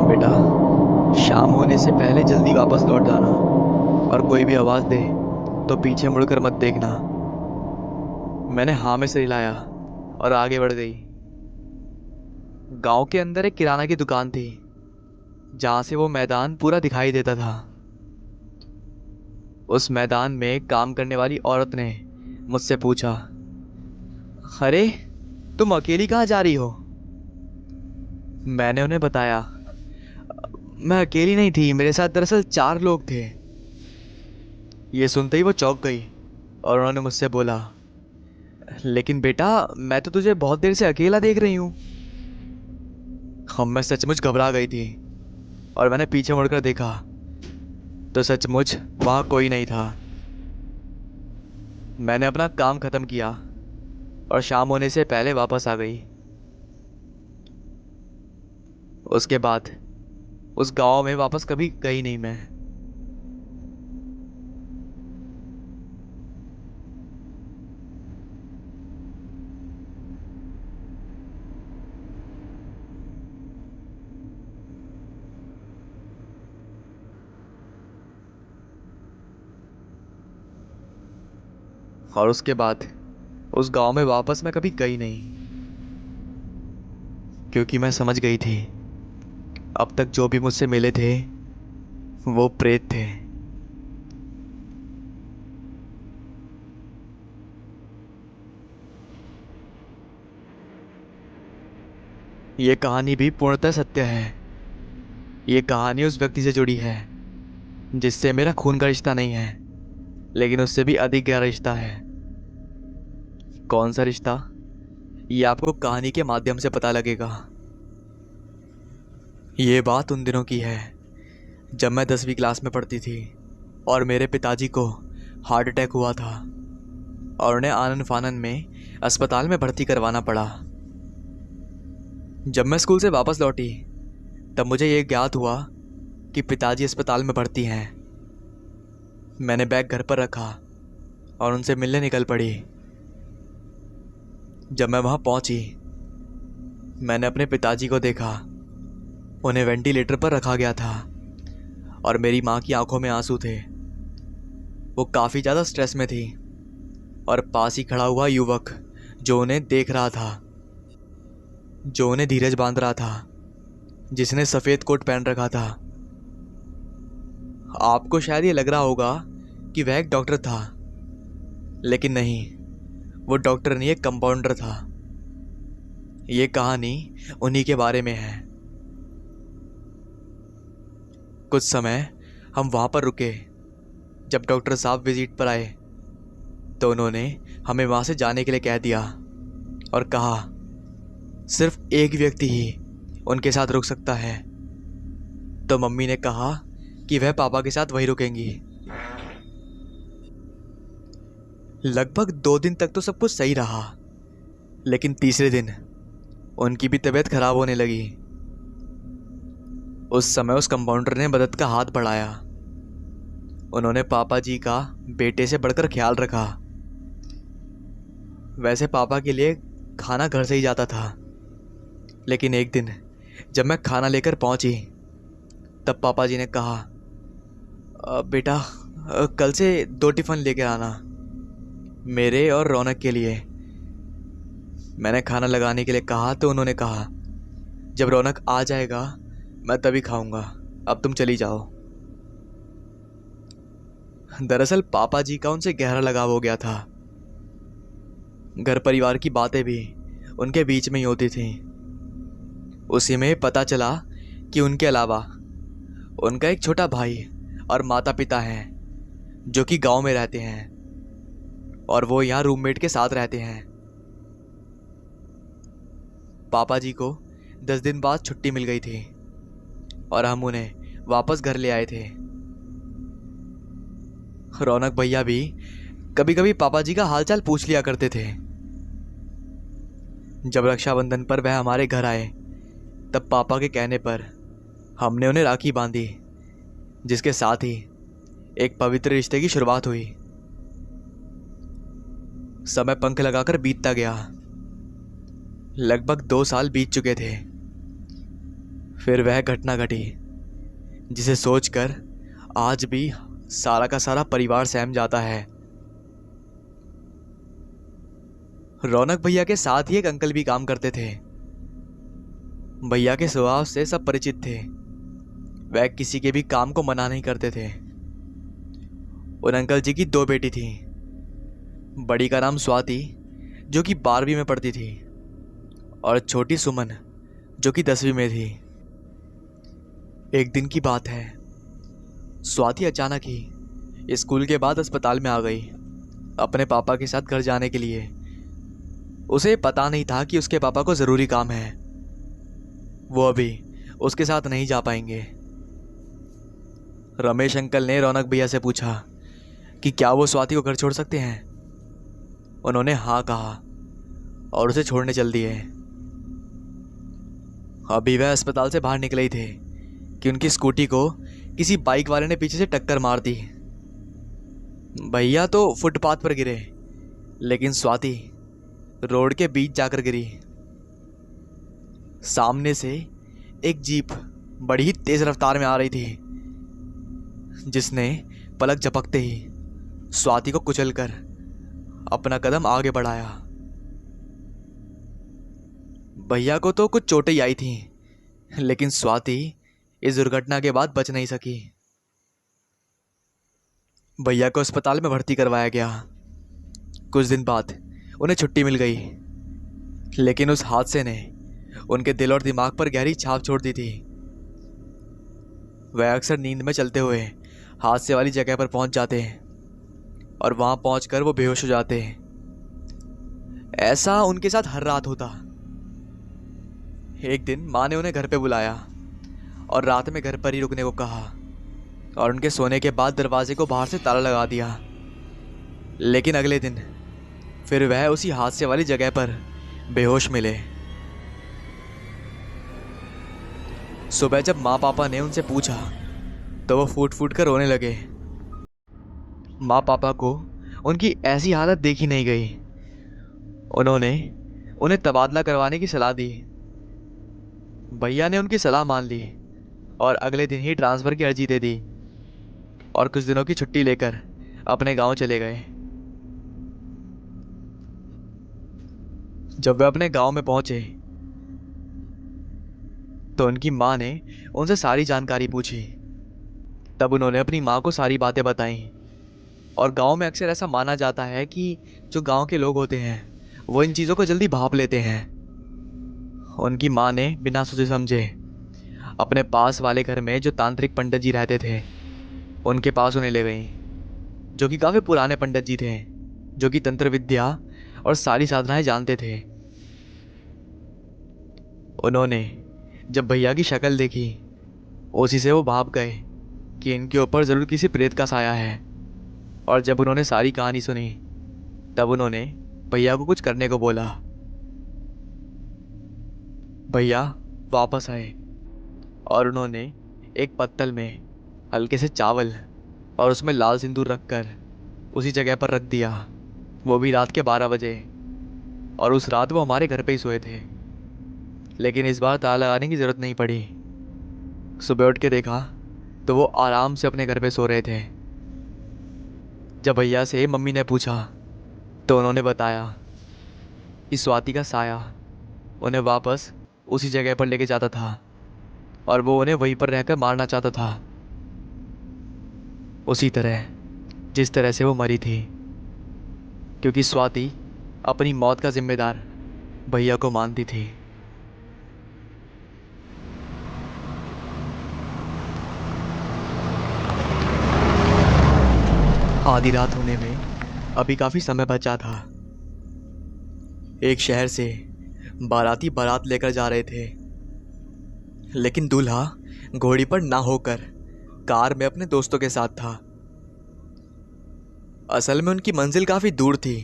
बेटा शाम होने से पहले जल्दी वापस लौट जाना और कोई भी आवाज दे तो पीछे मुड़कर मत देखना। मैंने हाँ में सिर हिलाया और आगे बढ़ गई। गांव के अंदर एक किराना की दुकान थी जहां से वो मैदान पूरा दिखाई देता था। उस मैदान में काम करने वाली औरत ने मुझसे पूछा, अरे तुम अकेली कहाँ जा रही हो? मैंने उन्हें बताया, मैं अकेली नहीं थी, मेरे साथ दरअसल 4 लोग थे। ये सुनते ही वो चौंक गई और उन्होंने मुझसे बोला, लेकिन बेटा मैं तो तुझे बहुत देर से अकेला देख रही हूँ। हम मैं सचमुच घबरा गई थी और मैंने पीछे मुड़कर देखा तो सचमुच वहां कोई नहीं था। मैंने अपना काम खत्म किया और शाम होने से पहले वापस आ गई। उसके बाद उस गांव में वापस कभी गई नहीं मैं। और उसके बाद उस गांव में वापस मैं कभी गई नहीं, क्योंकि मैं समझ गई थी अब तक जो भी मुझसे मिले थे वो प्रेत थे। ये कहानी भी पूर्णतः सत्य है। ये कहानी उस व्यक्ति से जुड़ी है जिससे मेरा खून का रिश्ता नहीं है, लेकिन उससे भी अधिक गहरा रिश्ता है। कौन सा रिश्ता, ये आपको कहानी के माध्यम से पता लगेगा। ये बात उन दिनों की है जब मैं 10वीं क्लास में पढ़ती थी और मेरे पिताजी को हार्ट अटैक हुआ था और उन्हें आनन फानन में अस्पताल में भर्ती करवाना पड़ा। जब मैं स्कूल से वापस लौटी तब मुझे ये ज्ञात हुआ कि पिताजी अस्पताल में भर्ती हैं। मैंने बैग घर पर रखा और उनसे मिलने निकल पड़ी। जब मैं वहां पहुंची, मैंने अपने पिताजी को देखा। उन्हें वेंटिलेटर पर रखा गया था और मेरी माँ की आंखों में आंसू थे। वो काफ़ी ज़्यादा स्ट्रेस में थी और पास ही खड़ा हुआ युवक जो उन्हें देख रहा था, जो उन्हें धीरज बांध रहा था, जिसने सफ़ेद कोट पहन रखा था। आपको शायद ये लग रहा होगा कि वह एक डॉक्टर था, लेकिन नहीं, वो डॉक्टर नहीं, एक कंपाउंडर था। ये कहानी उन्हीं के बारे में है। कुछ समय हम वहाँ पर रुके। जब डॉक्टर साहब विजिट पर आए तो उन्होंने हमें वहाँ से जाने के लिए कह दिया और कहा सिर्फ एक व्यक्ति ही उनके साथ रुक सकता है। तो मम्मी ने कहा कि वह पापा के साथ वहीं रुकेंगी। लगभग 2 दिन तक तो सब कुछ सही रहा, लेकिन तीसरे दिन उनकी भी तबीयत खराब होने लगी। उस समय उस कंपाउंडर ने मदद का हाथ बढ़ाया। उन्होंने पापा जी का बेटे से बढ़कर ख्याल रखा। वैसे पापा के लिए खाना घर से ही जाता था, लेकिन एक दिन जब मैं खाना लेकर पहुंची तब पापा जी ने कहा बेटा कल से 2 टिफ़िन लेकर आना, मेरे और रौनक के लिए। मैंने खाना लगाने के लिए कहा तो उन्होंने कहा जब रौनक आ जाएगा मैं तभी खाऊंगा, अब तुम चली जाओ। दरअसल पापा जी का उनसे गहरा लगाव हो गया था। घर परिवार की बातें भी उनके बीच में ही होती थी। उसी में पता चला कि उनके अलावा उनका एक छोटा भाई और माता पिता हैं जो कि गांव में रहते हैं और वो यहाँ रूममेट के साथ रहते हैं। पापा जी को 10 दिन बाद छुट्टी मिल गई थी और हम उन्हें वापस घर ले आए थे। रौनक भैया भी कभी कभी पापा जी का हालचाल पूछ लिया करते थे। जब रक्षाबंधन पर वह हमारे घर आए तब पापा के कहने पर हमने उन्हें राखी बांधी, जिसके साथ ही एक पवित्र रिश्ते की शुरुआत हुई। समय पंख लगाकर बीतता गया। लगभग 2 साल बीत चुके थे। फिर वह घटना घटी जिसे सोचकर आज भी सारा का सारा परिवार सहम जाता है। रौनक भैया के साथ ही एक अंकल भी काम करते थे। भैया के स्वभाव से सब परिचित थे। वह किसी के भी काम को मना नहीं करते थे। उन अंकल जी की 2 बेटी थी। बड़ी का नाम स्वाति जो कि 12वीं में पढ़ती थी और छोटी सुमन जो कि 10वीं में थी। एक दिन की बात है, स्वाति अचानक ही स्कूल के बाद अस्पताल में आ गई अपने पापा के साथ घर जाने के लिए। उसे पता नहीं था कि उसके पापा को ज़रूरी काम है, वो अभी उसके साथ नहीं जा पाएंगे। रमेश अंकल ने रौनक भैया से पूछा कि क्या वो स्वाति को घर छोड़ सकते हैं। उन्होंने हाँ कहा और उसे छोड़ने चल दिए। अभी वह अस्पताल से बाहर निकले ही थे कि उनकी स्कूटी को किसी बाइक वाले ने पीछे से टक्कर मार दी। भैया तो फुटपाथ पर गिरे, लेकिन स्वाति रोड के बीच जाकर गिरी। सामने से एक जीप बड़ी ही तेज रफ्तार में आ रही थी, जिसने पलक झपकते ही स्वाति को कुचलकर अपना कदम आगे बढ़ाया। भैया को तो कुछ चोटें आई थी, लेकिन स्वाति इस दुर्घटना के बाद बच नहीं सकी। भैया को अस्पताल में भर्ती करवाया गया। कुछ दिन बाद उन्हें छुट्टी मिल गई, लेकिन उस हादसे ने उनके दिल और दिमाग पर गहरी छाप छोड़ती थी। वह अक्सर नींद में चलते हुए हादसे वाली जगह पर पहुंच जाते और वहां पहुंचकर वो बेहोश हो जाते। ऐसा उनके साथ हर रात होता। एक दिन माँ ने उन्हें घर पे बुलाया और रात में घर पर ही रुकने को कहा और उनके सोने के बाद दरवाजे को बाहर से ताला लगा दिया। लेकिन अगले दिन फिर वह उसी हादसे वाली जगह पर बेहोश मिले। सुबह जब माँ पापा ने उनसे पूछा तो वो फूट फूट कर रोने लगे। माँ पापा को उनकी ऐसी हालत देखी नहीं गई। उन्होंने उन्हें तबादला करवाने की सलाह दी। भैया ने उनकी सलाह मान ली और अगले दिन ही ट्रांसफ़र की अर्जी दे दी और कुछ दिनों की छुट्टी लेकर अपने गांव चले गए। जब वे अपने गांव में पहुंचे तो उनकी माँ ने उनसे सारी जानकारी पूछी। तब उन्होंने अपनी माँ को सारी बातें बताईं। और गांव में अक्सर ऐसा माना जाता है कि जो गांव के लोग होते हैं वो इन चीज़ों को जल्दी भांप लेते हैं। उनकी माँ ने बिना सोचे समझे अपने पास वाले घर में जो तांत्रिक पंडित जी रहते थे उनके पास उन्हें ले गई, जो कि काफ़ी पुराने पंडित जी थे, जो कि तंत्र विद्या और सारी साधनाएं जानते थे। उन्होंने जब भैया की शक्ल देखी उसी से वो भाप गए कि इनके ऊपर ज़रूर किसी प्रेत का साया है। और जब उन्होंने सारी कहानी सुनी तब उन्होंने भैया को कुछ करने को बोला। भैया वापस आए और उन्होंने एक पत्तल में हल्के से चावल और उसमें लाल सिंदूर रखकर उसी जगह पर रख दिया, वो भी रात के 12 बजे। और उस रात वो हमारे घर पे ही सोए थे। लेकिन इस बार ताला लगाने की ज़रूरत नहीं पड़ी। सुबह उठ के देखा तो वो आराम से अपने घर पे सो रहे थे। जब भैया से मम्मी ने पूछा तो उन्होंने बताया कि स्वाति का साया उन्हें वापस उसी जगह पर लेके जाता था और वो उन्हें वहीं पर रहकर मारना चाहता था, उसी तरह जिस तरह से वो मरी थी, क्योंकि स्वाति अपनी मौत का जिम्मेदार भैया को मानती थी। आधी रात होने में अभी काफ़ी समय बचा था। एक शहर से बाराती बारात लेकर जा रहे थे, लेकिन दूल्हा घोड़ी पर ना होकर कार में अपने दोस्तों के साथ था। असल में उनकी मंजिल काफ़ी दूर थी,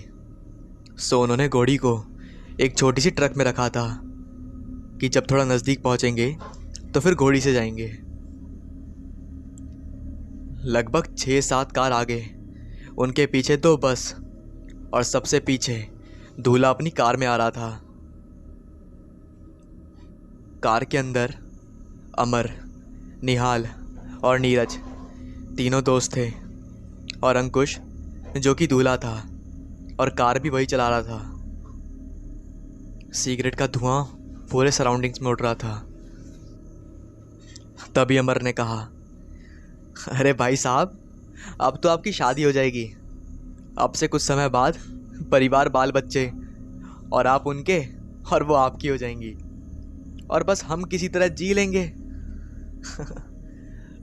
सो उन्होंने घोड़ी को एक छोटी सी ट्रक में रखा था कि जब थोड़ा नज़दीक पहुंचेंगे तो फिर घोड़ी से जाएंगे। लगभग 6-7 कार आगे, उनके पीछे 2 बस और सबसे पीछे दूल्हा अपनी कार में आ रहा था। कार के अंदर अमर, निहाल और नीरज तीनों दोस्त थे और अंकुश जो कि दूल्हा था और कार भी वही चला रहा था। सिगरेट का धुआं पूरे सराउंडिंग्स में उड़ रहा था। तभी अमर ने कहा, अरे भाई साहब, अब तो आपकी शादी हो जाएगी। अब से कुछ समय बाद परिवार, बाल बच्चे, और आप उनके और वो आपकी हो जाएंगी और बस हम किसी तरह जी लेंगे।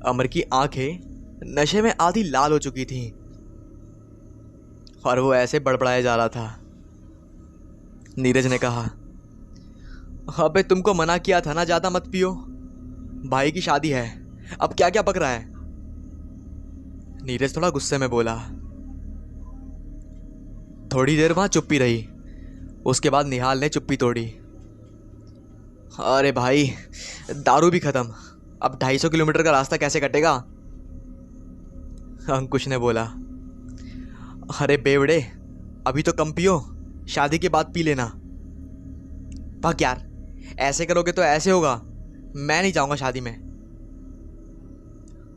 अमर की आंखें नशे में आधी लाल हो चुकी थीं और वो ऐसे बड़बड़ाया जा रहा था। नीरज ने कहा, अबे तुमको मना किया था ना, ज्यादा मत पियो, भाई की शादी है, अब क्या क्या पक रहा है। नीरज थोड़ा गुस्से में बोला। थोड़ी देर वहां चुप्पी रही, उसके बाद निहाल ने चुप्पी तोड़ी। अरे भाई, दारू भी खत्म, अब 250 किलोमीटर का रास्ता कैसे कटेगा। अंकुश ने बोला, अरे बेवड़े, अभी तो कम पियो, शादी के बाद पी लेना। भाग यार, ऐसे करोगे तो ऐसे होगा, मैं नहीं जाऊंगा शादी में।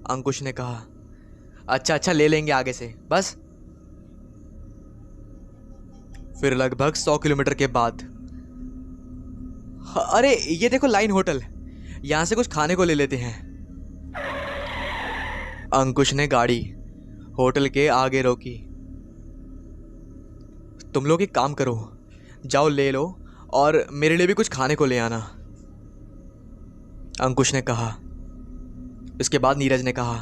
अंकुश ने कहा, अच्छा अच्छा, ले लेंगे आगे से बस। फिर लगभग 100 किलोमीटर के बाद, अरे ये देखो लाइन होटल, यहां से कुछ खाने को ले लेते हैं। अंकुश ने गाड़ी होटल के आगे रोकी। तुम लोग एक काम करो, जाओ ले लो और मेरे लिए भी कुछ खाने को ले आना, अंकुश ने कहा। इसके बाद नीरज ने कहा,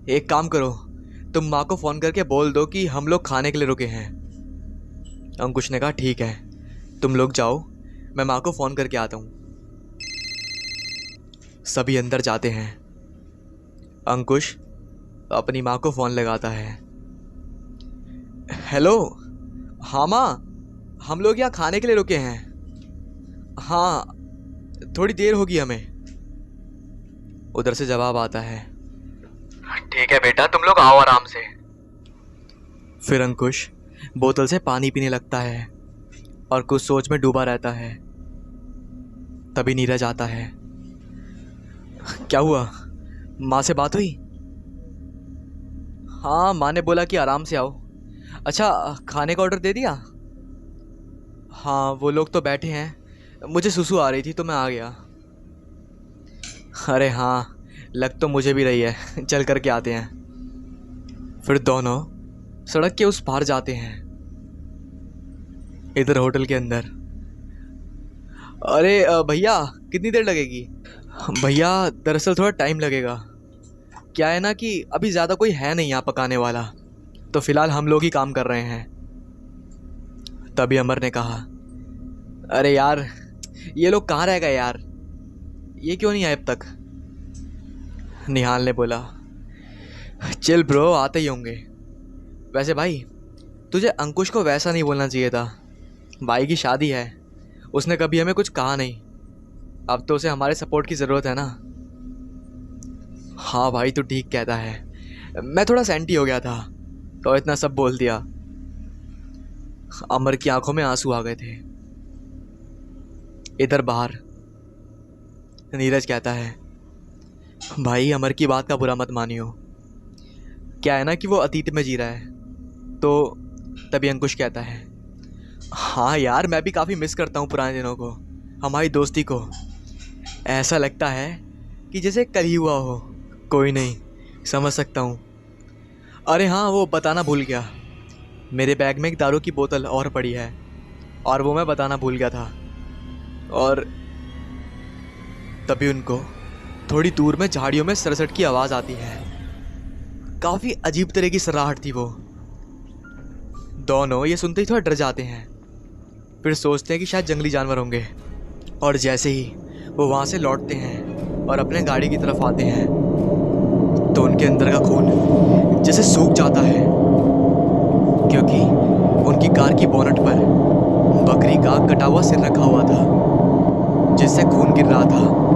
एक काम करो, तुम माँ को फ़ोन करके बोल दो कि हम लोग खाने के लिए रुके हैं। अंकुश ने कहा, ठीक है, तुम लोग जाओ, मैं माँ को फ़ोन करके आता हूँ। सभी अंदर जाते हैं। अंकुश अपनी माँ को फ़ोन लगाता है। हेलो, हाँ माँ, हम लोग यहाँ खाने के लिए रुके हैं। हाँ, थोड़ी देर होगी हमें। उधर से जवाब आता है, ठीक है बेटा, तुम लोग आओ आराम से। फिर अंकुश बोतल से पानी पीने लगता है और कुछ सोच में डूबा रहता है। तभी नीरज आता है। क्या हुआ, माँ से बात हुई? हाँ, माँ ने बोला कि आराम से आओ। अच्छा, खाने का ऑर्डर दे दिया? हाँ, वो लोग तो बैठे हैं, मुझे सुसु आ रही थी तो मैं आ गया। अरे हाँ, लग तो मुझे भी रही है, चल करके आते हैं। फिर दोनों सड़क के उस पार जाते हैं। इधर होटल के अंदर, अरे भैया, कितनी देर लगेगी? भैया, दरअसल थोड़ा टाइम लगेगा। क्या है ना कि अभी ज़्यादा कोई है नहीं यहाँ पकाने वाला, तो फिलहाल हम लोग ही काम कर रहे हैं। तभी अमर ने कहा, अरे यार, ये लोग कहाँ रह गए यार, ये क्यों नहीं आए अब तक? निहाल ने बोला, चिल ब्रो, आते ही होंगे। वैसे भाई, तुझे अंकुश को वैसा नहीं बोलना चाहिए था। भाई की शादी है, उसने कभी हमें कुछ कहा नहीं। अब तो उसे हमारे सपोर्ट की ज़रूरत है ना। हाँ भाई, तू ठीक कहता है, मैं थोड़ा सेंटी हो गया था तो इतना सब बोल दिया। अमर की आंखों में आंसू आ गए थे। इधर बाहर नीरज कहता है, भाई अमर की बात का बुरा मत मानियो। क्या है ना कि वो अतीत में जी रहा है। तो तभी अंकुश कहता है, हाँ यार, मैं भी काफ़ी मिस करता हूँ पुराने दिनों को, हमारी दोस्ती को। ऐसा लगता है कि जैसे कल ही हुआ हो। कोई नहीं, समझ सकता हूँ। अरे हाँ, वो बताना भूल गया, मेरे बैग में एक दारू की बोतल और पड़ी है, और वो मैं बताना भूल गया था। और तभी उनको थोड़ी दूर में झाड़ियों में सरसट की आवाज़ आती है। काफ़ी अजीब तरह की सराहट थी वो। दोनों ये सुनते ही थोड़ा डर जाते हैं, फिर सोचते हैं कि शायद जंगली जानवर होंगे। और जैसे ही वो वहाँ से लौटते हैं और अपने गाड़ी की तरफ आते हैं, तो उनके अंदर का खून जैसे सूख जाता है, क्योंकि उनकी कार की बोनट पर बकरी का कटा हुआ सिर रखा हुआ था, जिससे खून गिर रहा था।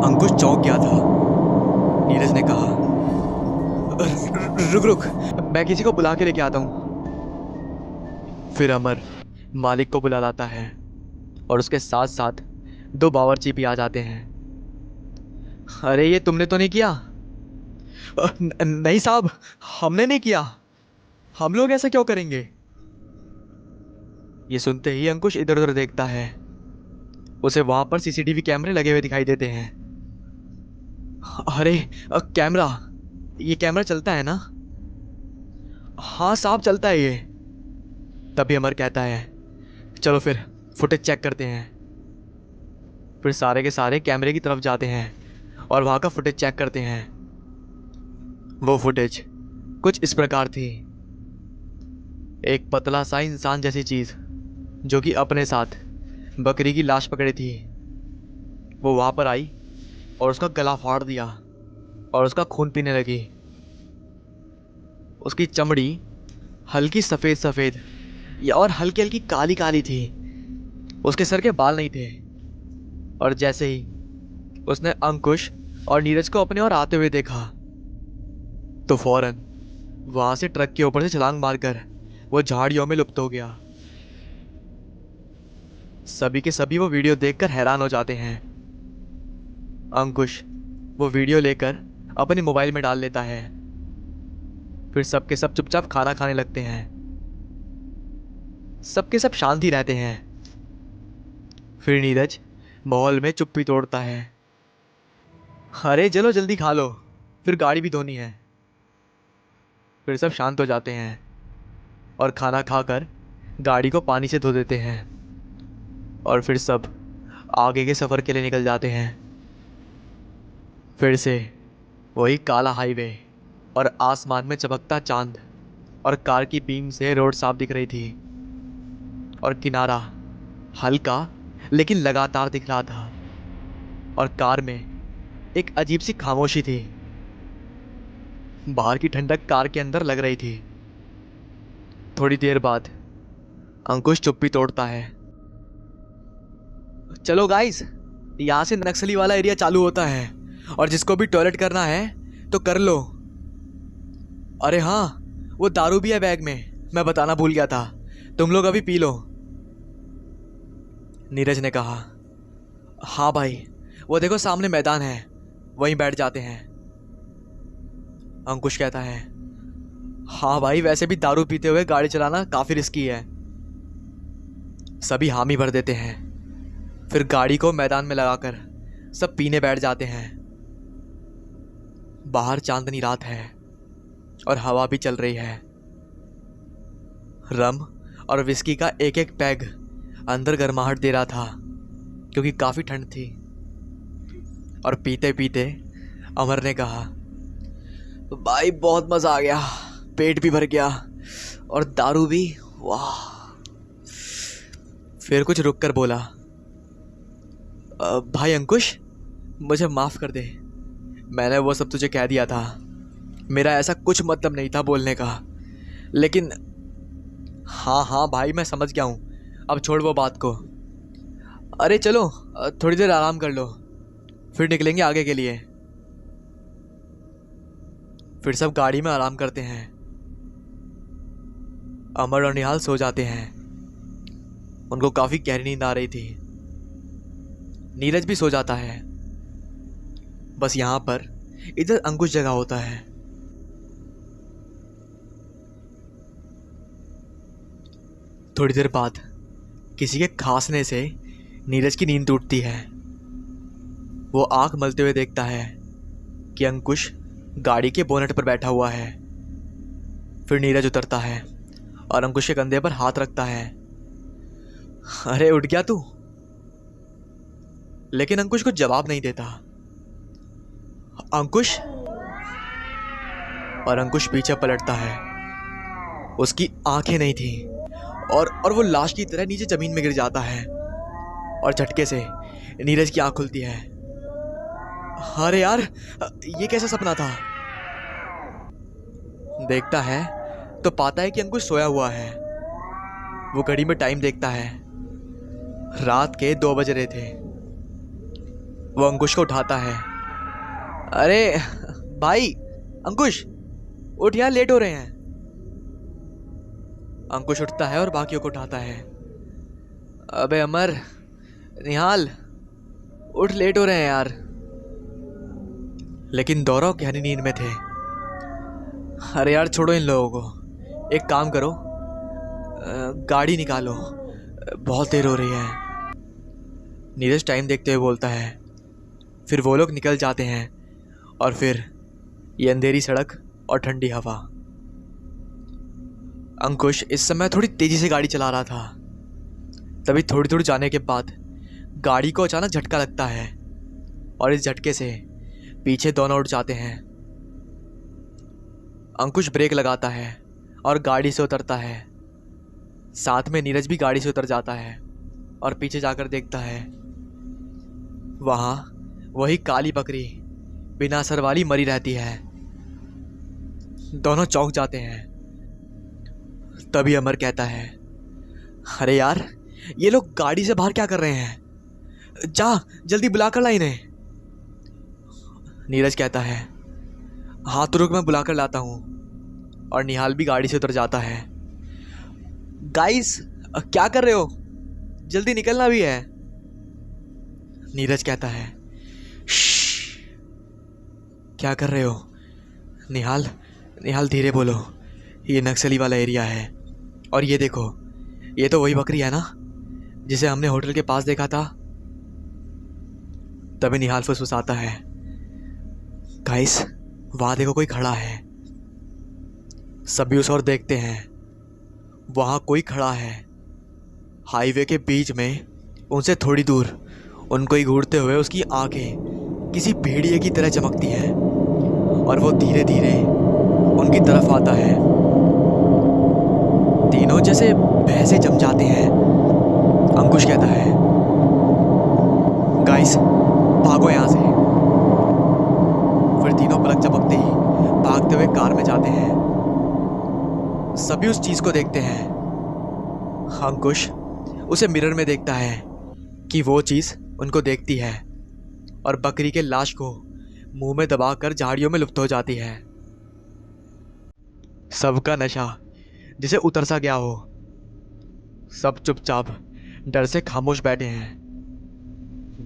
अंकुश चौंक गया था। नीरज ने कहा, रुक रुक, मैं किसी को बुला के लेके आता हूँ। फिर अमर मालिक को बुला लाता है और उसके साथ साथ दो बावर्ची भी आ जाते हैं। अरे ये तुमने तो नहीं किया? नहीं साहब, हमने नहीं किया, हम लोग ऐसा क्यों करेंगे? ये सुनते ही अंकुश इधर उधर देखता है। उसे वहां पर सीसीटीवी कैमरे लगे हुए दिखाई देते हैं। अरे कैमरा, ये कैमरा चलता है ना? हाँ साहब, चलता है ये। तभी अमर कहता है, चलो फिर फुटेज चेक करते हैं। फिर सारे के सारे कैमरे की तरफ जाते हैं और वहां का फुटेज चेक करते हैं। वो फुटेज कुछ इस प्रकार थी। एक पतला सा इंसान जैसी चीज, जो कि अपने साथ बकरी की लाश पकड़ी थी, वो वहां पर आई और उसका गला फाड़ दिया और उसका खून पीने लगी। उसकी चमड़ी हल्की सफ़ेद सफ़ेद या और हल्की हल्की काली काली थी। उसके सर के बाल नहीं थे। और जैसे ही उसने अंकुश और नीरज को अपने और आते हुए देखा, तो फौरन वहां से ट्रक के ऊपर से छलांग मारकर वो झाड़ियों में लुप्त हो गया। सभी के सभी वो वीडियो देखकर हैरान हो जाते हैं। अंकुश वो वीडियो लेकर अपने मोबाइल में डाल लेता है। फिर सबके सब चुपचाप खाना खाने लगते हैं। सबके सब शांति रहते हैं। फिर नीरज माहौल में चुप्पी तोड़ता है, अरे चलो जल्दी खा लो, फिर गाड़ी भी धोनी है। फिर सब शांत हो जाते हैं और खाना खाकर गाड़ी को पानी से धो देते हैं। और फिर सब आगे के सफ़र के लिए निकल जाते हैं। फिर से वही काला हाईवे और आसमान में चमकता चांद और कार की बीम से रोड साफ दिख रही थी और किनारा हल्का लेकिन लगातार दिख रहा था और कार में एक अजीब सी खामोशी थी। बाहर की ठंडक कार के अंदर लग रही थी। थोड़ी देर बाद अंकुश चुप्पी तोड़ता है। चलो गाइस, यहाँ से नक्सली वाला एरिया चालू होता है और जिसको भी टॉयलेट करना है तो कर लो। अरे हाँ, वो दारू भी है बैग में, मैं बताना भूल गया था, तुम लोग अभी पी लो। नीरज ने कहा। हाँ भाई, वो देखो सामने मैदान है, वहीं बैठ जाते हैं। अंकुश कहता है। हाँ भाई, वैसे भी दारू पीते हुए गाड़ी चलाना काफी रिस्की है। सभी हामी भर देते हैं। फिर गाड़ी को मैदान में लगाकर सब पीने बैठ जाते हैं। बाहर चांदनी रात है और हवा भी चल रही है। रम और विस्की का एक एक पैग अंदर गर्माहट दे रहा था क्योंकि काफी ठंड थी। और पीते पीते अमर ने कहा, भाई बहुत मजा आ गया, पेट भी भर गया और दारू भी, वाह। फिर कुछ रुक कर बोला, भाई अंकुश, मुझे माफ कर दे, मैंने वो सब तुझे कह दिया था, मेरा ऐसा कुछ मतलब नहीं था बोलने का, लेकिन हाँ हाँ भाई, मैं समझ गया हूँ, अब छोड़ वो बात को। अरे चलो थोड़ी देर आराम कर लो, फिर निकलेंगे आगे के लिए। फिर सब गाड़ी में आराम करते हैं। अमर और निहाल सो जाते हैं। उनको काफी गहरी नींद आ रही थी। नीरज भी सो जाता है। बस यहां पर इधर अंकुश जगह होता है। थोड़ी देर बाद किसी के खांसने से नीरज की नींद टूटती है। वो आंख मलते हुए देखता है कि अंकुश गाड़ी के बोनेट पर बैठा हुआ है। फिर नीरज उतरता है और अंकुश के कंधे पर हाथ रखता है। अरे उठ गया तू? लेकिन अंकुश कुछ जवाब नहीं देता। अंकुश? और अंकुश पीछे पलटता है। उसकी आंखें नहीं थी और वो लाश की तरह नीचे जमीन में गिर जाता है और झटके से नीरज की आंख खुलती है। अरे यार, ये कैसा सपना था? देखता है तो पाता है कि अंकुश सोया हुआ है। वो घड़ी में टाइम देखता है। रात के 2 बज रहे थे। वो अंकुश को उठाता है। अरे भाई अंकुश, उठ यार, लेट हो रहे हैं। अंकुश उठता है और बाकियों को उठाता है। अबे अमर, निहाल, उठ, लेट हो रहे हैं यार। लेकिन दोनों गहरी नींद में थे। अरे यार छोड़ो इन लोगों को, एक काम करो, गाड़ी निकालो, बहुत देर हो रही है। नीरज टाइम देखते हुए बोलता है। फिर वो लोग निकल जाते हैं और फिर ये अंधेरी सड़क और ठंडी हवा। अंकुश इस समय थोड़ी तेजी से गाड़ी चला रहा था। तभी थोड़ी दूर जाने के बाद गाड़ी को अचानक झटका लगता है और इस झटके से पीछे दोनों उठ जाते हैं। अंकुश ब्रेक लगाता है और गाड़ी से उतरता है। साथ में नीरज भी गाड़ी से उतर जाता है और पीछे जाकर देखता है। वहां वही काली बकरी बिना सर वाली मरी रहती है। दोनों चौंक जाते हैं। तभी अमर कहता है, अरे यार, ये लोग गाड़ी से बाहर क्या कर रहे हैं? जा जल्दी बुला कर ला इन्हें। नीरज कहता है, हाँ तो रुक, मैं बुलाकर लाता हूं। और निहाल भी गाड़ी से उतर जाता है। गाइस, क्या कर रहे हो? जल्दी निकलना भी है। नीरज कहता है, श्श, क्या कर रहे हो? निहाल, निहाल धीरे बोलो, ये नक्सली वाला एरिया है। और ये देखो, ये तो वही बकरी है ना जिसे हमने होटल के पास देखा था। तभी निहाल फुसफुसाता है, गाइस, वहां देखो कोई खड़ा है। सभी उस ओर देखते हैं। वहां कोई खड़ा है। हाईवे के बीच में उनसे थोड़ी दूर उनको ही घूरते हुए उसकी आंखें किसी भेड़िए की तरह चमकती हैं और वो धीरे धीरे उनकी तरफ आता है। तीनों जैसे भैंसे जम जाते हैं। अंकुश कहता है, गाइस भागो यहाँ से। फिर तीनों पलक झपकते ही भागते हुए कार में जाते हैं। सभी उस चीज को देखते हैं। अंकुश उसे मिरर में देखता है कि वो चीज उनको देखती है और बकरी के लाश को मुंह में दबाकर झाड़ियों में लुप्त हो जाती है। सबका नशा जिसे उतर सा गया हो। सब चुपचाप डर से खामोश बैठे हैं।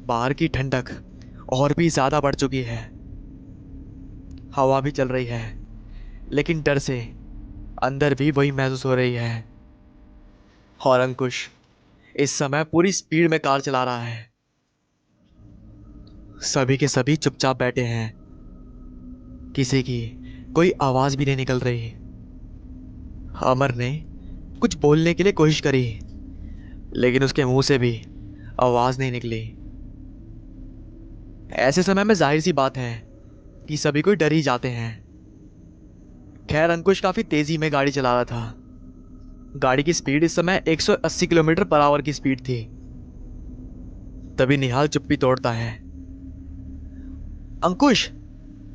बाहर की ठंडक और भी ज्यादा बढ़ चुकी है। हवा भी चल रही है, लेकिन डर से अंदर भी वही महसूस हो रही है। और अंकुश इस समय पूरी स्पीड में कार चला रहा है। सभी के सभी चुपचाप बैठे हैं। किसी की कोई आवाज भी नहीं निकल रही। अमर ने कुछ बोलने के लिए कोशिश करी, लेकिन उसके मुंह से भी आवाज नहीं निकली। ऐसे समय में जाहिर सी बात है कि सभी कोई डर ही जाते हैं। खैर अंकुश काफी तेजी में गाड़ी चला रहा था। गाड़ी की स्पीड इस समय 180 किलोमीटर पर आवर की स्पीड थी। तभी निहाल चुप्पी तोड़ता है। अंकुश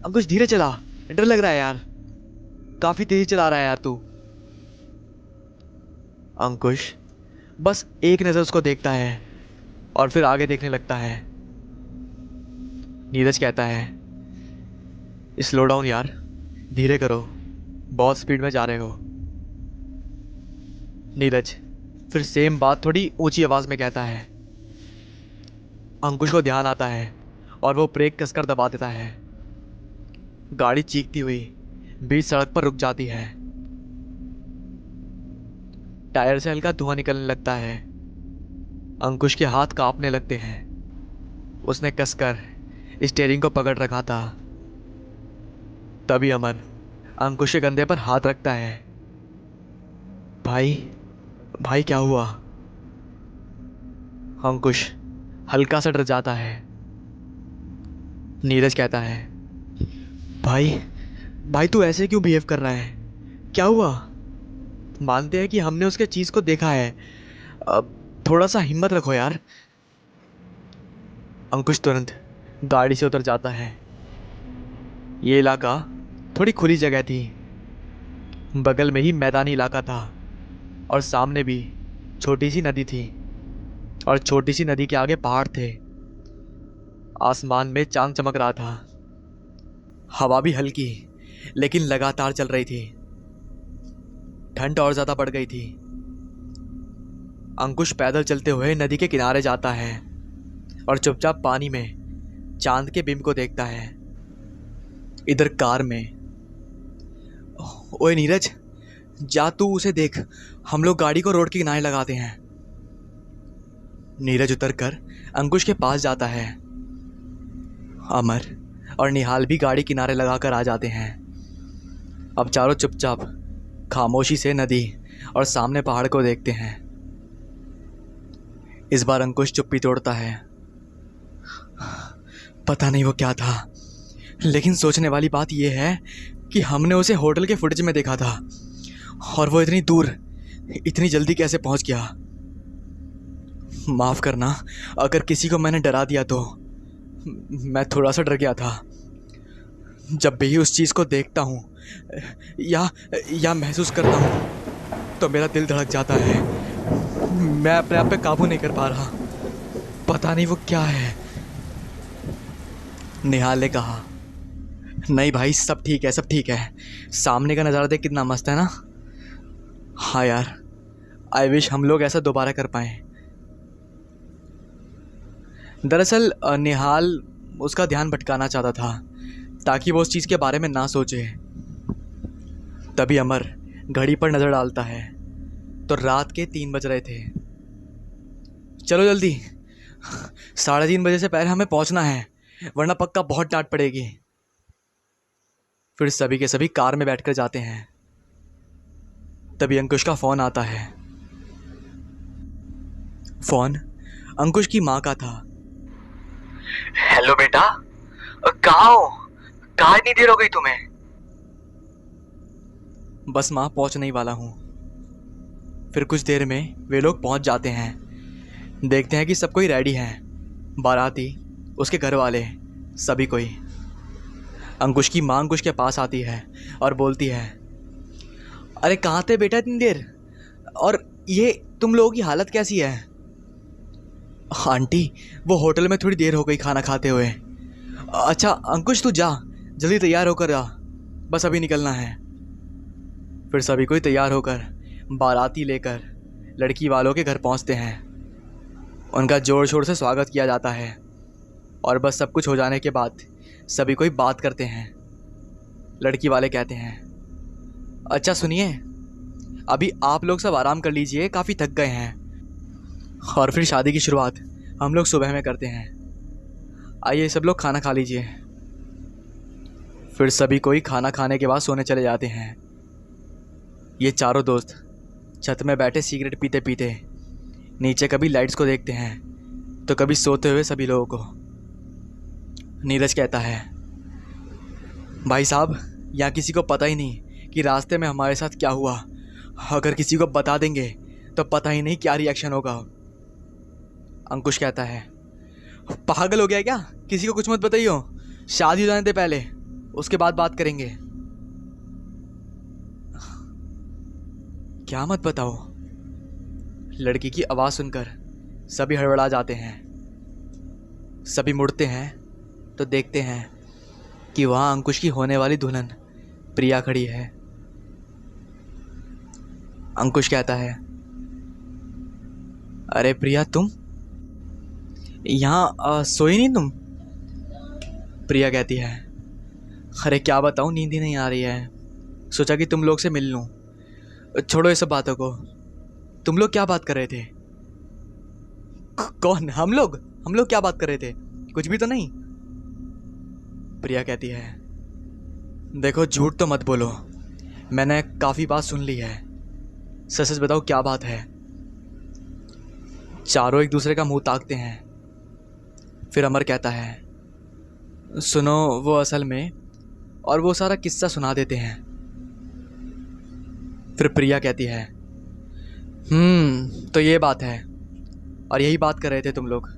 अंकुश धीरे चला, डर लग रहा है यार। काफी तेजी चला रहा है यार तू। अंकुश बस एक नजर उसको देखता है और फिर आगे देखने लगता है। नीरज कहता है, स्लो डाउन यार, धीरे करो, बहुत स्पीड में जा रहे हो। नीरज फिर सेम बात थोड़ी ऊंची आवाज में कहता है। अंकुश को ध्यान आता है और वो ब्रेक कसकर दबा देता है। गाड़ी चीखती हुई बीच सड़क पर रुक जाती है। टायर से हल्का धुआं निकलने लगता है। अंकुश के हाथ कांपने लगते हैं। उसने कसकर स्टीयरिंग को पकड़ रखा था। तभी अमन अंकुश के कंधे पर हाथ रखता है। भाई भाई क्या हुआ? अंकुश हल्का सा डर जाता है। नीरज कहता है, भाई भाई तू ऐसे क्यों बिहेव कर रहा है? क्या हुआ? मानते हैं कि हमने उसके चीज को देखा है, अब थोड़ा सा हिम्मत रखो यार। अंकुश तुरंत गाड़ी से उतर जाता है। ये इलाका थोड़ी खुली जगह थी। बगल में ही मैदानी इलाका था और सामने भी छोटी सी नदी थी और छोटी सी नदी के आगे पहाड़ थे। आसमान में चांद चमक रहा था। हवा भी हल्की लेकिन लगातार चल रही थी। ठंड और ज्यादा बढ़ गई थी। अंकुश पैदल चलते हुए नदी के किनारे जाता है और चुपचाप पानी में चांद के बिंब को देखता है। इधर कार में, ओए नीरज जा तू उसे देख, हम लोग गाड़ी को रोड के किनारे लगाते हैं। नीरज उतरकर अंकुश के पास जाता है। अमर और निहाल भी गाड़ी किनारे लगाकर आ जाते हैं। अब चारों चुपचाप खामोशी से नदी और सामने पहाड़ को देखते हैं। इस बार अंकुश चुप्पी तोड़ता है। पता नहीं वो क्या था, लेकिन सोचने वाली बात यह है कि हमने उसे होटल के फुटेज में देखा था और वो इतनी दूर इतनी जल्दी कैसे पहुंच गया। माफ करना अगर किसी को मैंने डरा दिया तो। मैं थोड़ा सा डर गया था। जब भी उस चीज को देखता हूँ या महसूस करता हूँ तो मेरा दिल धड़क जाता है। मैं अपने आप पे काबू नहीं कर पा रहा। पता नहीं वो क्या है। निहाल ने कहा, नहीं भाई सब ठीक है, सब ठीक है। सामने का नज़ारा देख कितना मस्त है ना। हाँ यार, आई विश हम लोग ऐसा दोबारा कर पाए। दरअसल निहाल उसका ध्यान भटकाना चाहता था ताकि वो उस चीज़ के बारे में ना सोचे। तभी अमर घड़ी पर नज़र डालता है तो रात के 3 बज रहे थे। चलो जल्दी, 3:30 बजे से पहले हमें पहुंचना है, वरना पक्का बहुत डांट पड़ेगी। फिर सभी के सभी कार में बैठकर जाते हैं। तभी अंकुश का फोन आता है। फोन अंकुश की माँ का था। हेलो बेटा, कहाँ हो? कहाँ इतनी देर हो गई तुम्हें? बस माँ पहुंचने ही वाला हूँ। फिर कुछ देर में वे लोग पहुंच जाते हैं। देखते हैं कि सब कोई रेडी है, बाराती, उसके घर वाले, सभी कोई। अंकुश की माँ अंकुश के पास आती है और बोलती है, अरे कहाँ थे बेटा इतनी देर? और ये तुम लोगों की हालत कैसी है? आंटी, वो होटल में थोड़ी देर हो गई खाना खाते हुए। अच्छा अंकुश तू जा, जल्दी तैयार होकर आ, बस अभी निकलना है। फिर सभी कोई तैयार होकर बाराती लेकर लड़की वालों के घर पहुंचते हैं। उनका जोर शोर से स्वागत किया जाता है और बस सब कुछ हो जाने के बाद सभी कोई बात करते हैं। लड़की वाले कहते हैं, अच्छा सुनिए, अभी आप लोग सब आराम कर लीजिए, काफ़ी थक गए हैं। और फिर शादी की शुरुआत हम लोग सुबह में करते हैं। आइए सब लोग खाना खा लीजिए। फिर सभी कोई खाना खाने के बाद सोने चले जाते हैं। ये चारों दोस्त छत में बैठे सिगरेट पीते पीते नीचे कभी लाइट्स को देखते हैं तो कभी सोते हुए सभी लोगों को। नीरज कहता है, भाई साहब, यहाँ किसी को पता ही नहीं कि रास्ते में हमारे साथ क्या हुआ। अगर किसी को बता देंगे तो पता ही नहीं क्या रिएक्शन होगा। अंकुश कहता है, पागल हो गया क्या? किसी को कुछ मत बताइयो, शादी हो जाने दे पहले, उसके बाद बात करेंगे। क्या मत बताओ? लड़की की आवाज़ सुनकर सभी हड़बड़ा जाते हैं। सभी मुड़ते हैं तो देखते हैं कि वहाँ अंकुश की होने वाली दुल्हन प्रिया खड़ी है। अंकुश कहता है, अरे प्रिया तुम यहाँ सोई नहीं तुम? प्रिया कहती है, अरे क्या बताऊँ, नींद ही नहीं आ रही है, सोचा कि तुम लोग से मिल लूँ। छोड़ो ये सब बातों को, तुम लोग क्या बात कर रहे थे? कौन? हम लोग क्या बात कर रहे थे? कुछ भी तो नहीं। प्रिया कहती है, देखो झूठ तो मत बोलो, मैंने काफ़ी बात सुन ली है, सच सच बताओ क्या बात है। चारों एक दूसरे का मुंह ताकते हैं। फिर अमर कहता है, सुनो वो असल में, और वो सारा किस्सा सुना देते हैं। फिर प्रिया कहती है, तो ये बात है, और यही बात कर रहे थे तुम लोग।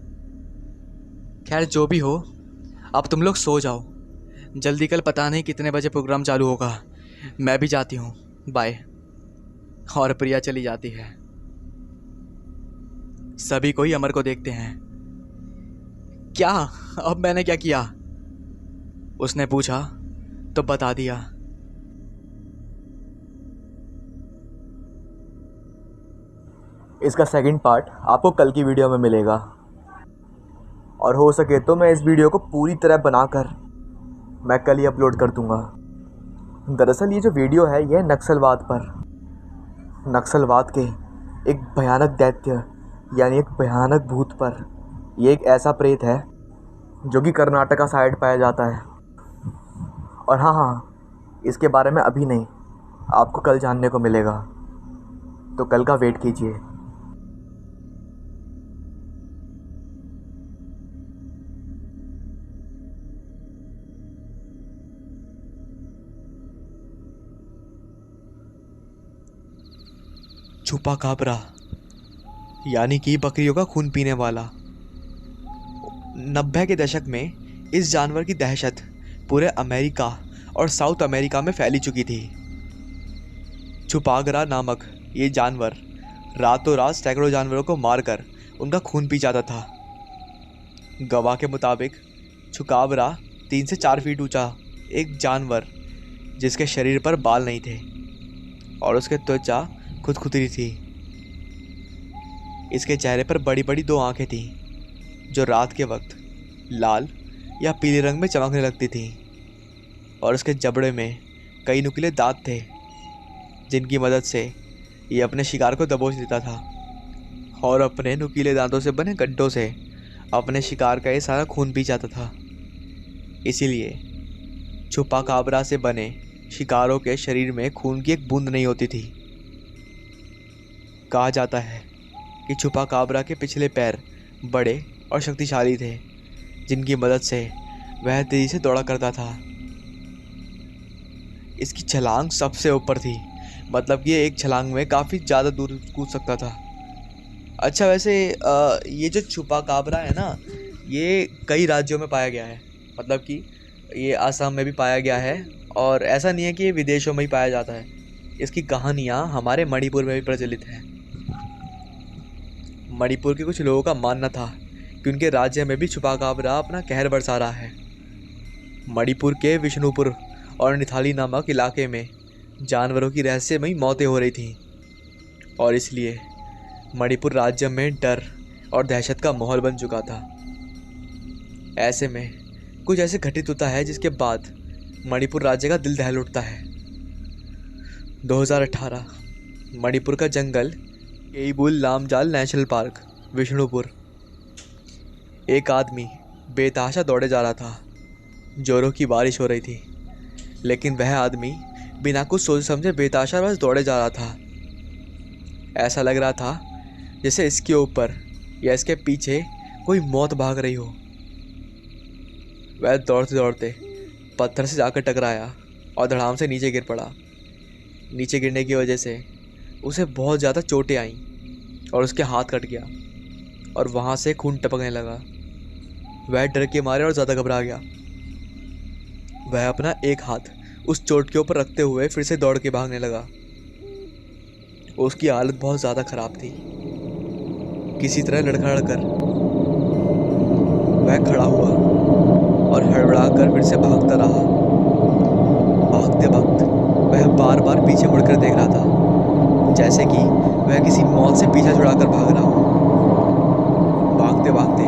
खैर जो भी हो, अब तुम लोग सो जाओ, जल्दी कल पता नहीं कितने बजे प्रोग्राम चालू होगा। मैं भी जाती हूँ, बाय। और प्रिया चली जाती है। सभी कोई अमर को देखते हैं। क्या? अब मैंने क्या किया? उसने पूछा तो बता दिया। इसका सेकंड पार्ट आपको कल की वीडियो में मिलेगा, और हो सके तो मैं इस वीडियो को पूरी तरह बनाकर मैं कल ही अपलोड कर दूंगा। दरअसल ये जो वीडियो है यह नक्सलवाद के एक भयानक दैत्य यानी एक भयानक भूत पर, ये एक ऐसा प्रेत है जो कि कर्नाटका साइड पाया जाता है। और हाँ, इसके बारे में अभी नहीं, आपको कल जानने को मिलेगा, तो कल का वेट कीजिए। छुपा काबरा यानी कि बकरियों का खून पीने वाला। 90 के दशक में इस जानवर की दहशत पूरे अमेरिका और साउथ अमेरिका में फैली चुकी थी। छुपागरा नामक ये जानवर रातों रात सैकड़ों जानवरों को मारकर उनका खून पी जाता था। गवाह के मुताबिक छुकाबरा 3 से 4 फीट ऊंचा एक जानवर, जिसके शरीर पर बाल नहीं थे और उसके त्वचा खुदखुदरी थी। इसके चेहरे पर बड़ी बड़ी 2 आंखें थीं जो रात के वक्त लाल या पीले रंग में चमकने लगती थीं, और उसके जबड़े में कई नुकीले दांत थे जिनकी मदद से ये अपने शिकार को दबोच लेता था और अपने नुकीले दांतों से बने गड्ढों से अपने शिकार का ये सारा खून पी जाता था। इसीलिए छुपा काबरा से बने शिकारों के शरीर में खून की एक बूंद नहीं होती थी। कहा जाता है कि छुपा काबरा के पिछले पैर बड़े और शक्तिशाली थे, जिनकी मदद से वह तेजी से दौड़ा करता था। इसकी छलांग सबसे ऊपर थी, मतलब कि ये एक छलांग में काफ़ी ज़्यादा दूर कूद सकता था। अच्छा वैसे ये जो छुपा काबरा है ना, ये कई राज्यों में पाया गया है। मतलब कि ये असम में भी पाया गया है, और ऐसा नहीं है कि ये विदेशों में ही पाया जाता है। इसकी कहानियाँ हमारे मणिपुर में भी प्रचलित हैं। मणिपुर के कुछ लोगों का मानना था कि उनके राज्य में भी छुपा काबरा अपना कहर बरसा रहा है। मणिपुर के विष्णुपुर और निथाली नामक इलाके में जानवरों की रहस्यमयी मौतें हो रही थीं, और इसलिए मणिपुर राज्य में डर और दहशत का माहौल बन चुका था। ऐसे में कुछ ऐसे घटित होता है जिसके बाद मणिपुर राज्य का दिल दहल उठता है। 2018 मणिपुर का जंगल केईबुल लामजाल नेशनल पार्क, विष्णुपुर। एक आदमी बेतहाशा दौड़े जा रहा था। जोरों की बारिश हो रही थी, लेकिन वह आदमी बिना कुछ सोच समझे बेतहाशा बस दौड़े जा रहा था। ऐसा लग रहा था जैसे इसके ऊपर या इसके पीछे कोई मौत भाग रही हो। वह दौड़ते दौड़ते पत्थर से जाकर टकराया और धड़ाम से नीचे गिर पड़ा। नीचे गिरने की वजह से उसे बहुत ज़्यादा चोटें आईं और उसके हाथ कट गया और वहाँ से खून टपकने लगा। वह डर के मारे और ज़्यादा घबरा गया। वह अपना एक हाथ उस चोट के ऊपर रखते हुए फिर से दौड़ के भागने लगा। उसकी हालत बहुत ज़्यादा ख़राब थी। किसी तरह लड़खड़ा कर वह खड़ा हुआ और हड़बड़ा कर फिर से भागता रहा। भागते वक्त वह बार बार पीछे मुड़कर देख रहा था, जैसे कि वह किसी मौत से पीछा छुड़ाकर भाग रहा हो। भागते भागते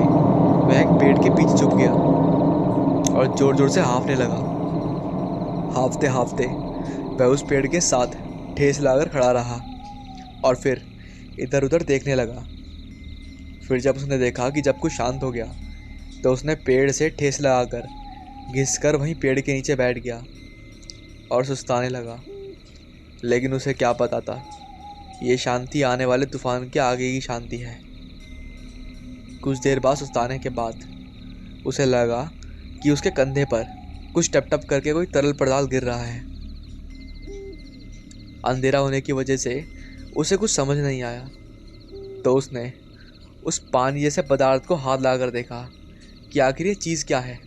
वह एक पेड़ के पीछे छुप गया और जोर जोर से हाँफने लगा। हाँफते हाँफते वह उस पेड़ के साथ ठेस लगाकर खड़ा रहा और फिर इधर उधर देखने लगा। फिर जब उसने देखा कि जब कुछ शांत हो गया, तो उसने पेड़ से ठेस लगाकर घिसकर वहीं पेड़ के नीचे बैठ गया और सुस्ताने लगा। लेकिन उसे क्या पता था, ये शांति आने वाले तूफान के आगे की शांति है। कुछ देर बाद सुस्ताने के बाद उसे लगा कि उसके कंधे पर कुछ टप टप करके कोई तरल पदार्थ गिर रहा है। अंधेरा होने की वजह से उसे कुछ समझ नहीं आया, तो उसने उस पानी जैसे पदार्थ को हाथ लगाकर देखा कि आखिर ये चीज़ क्या है।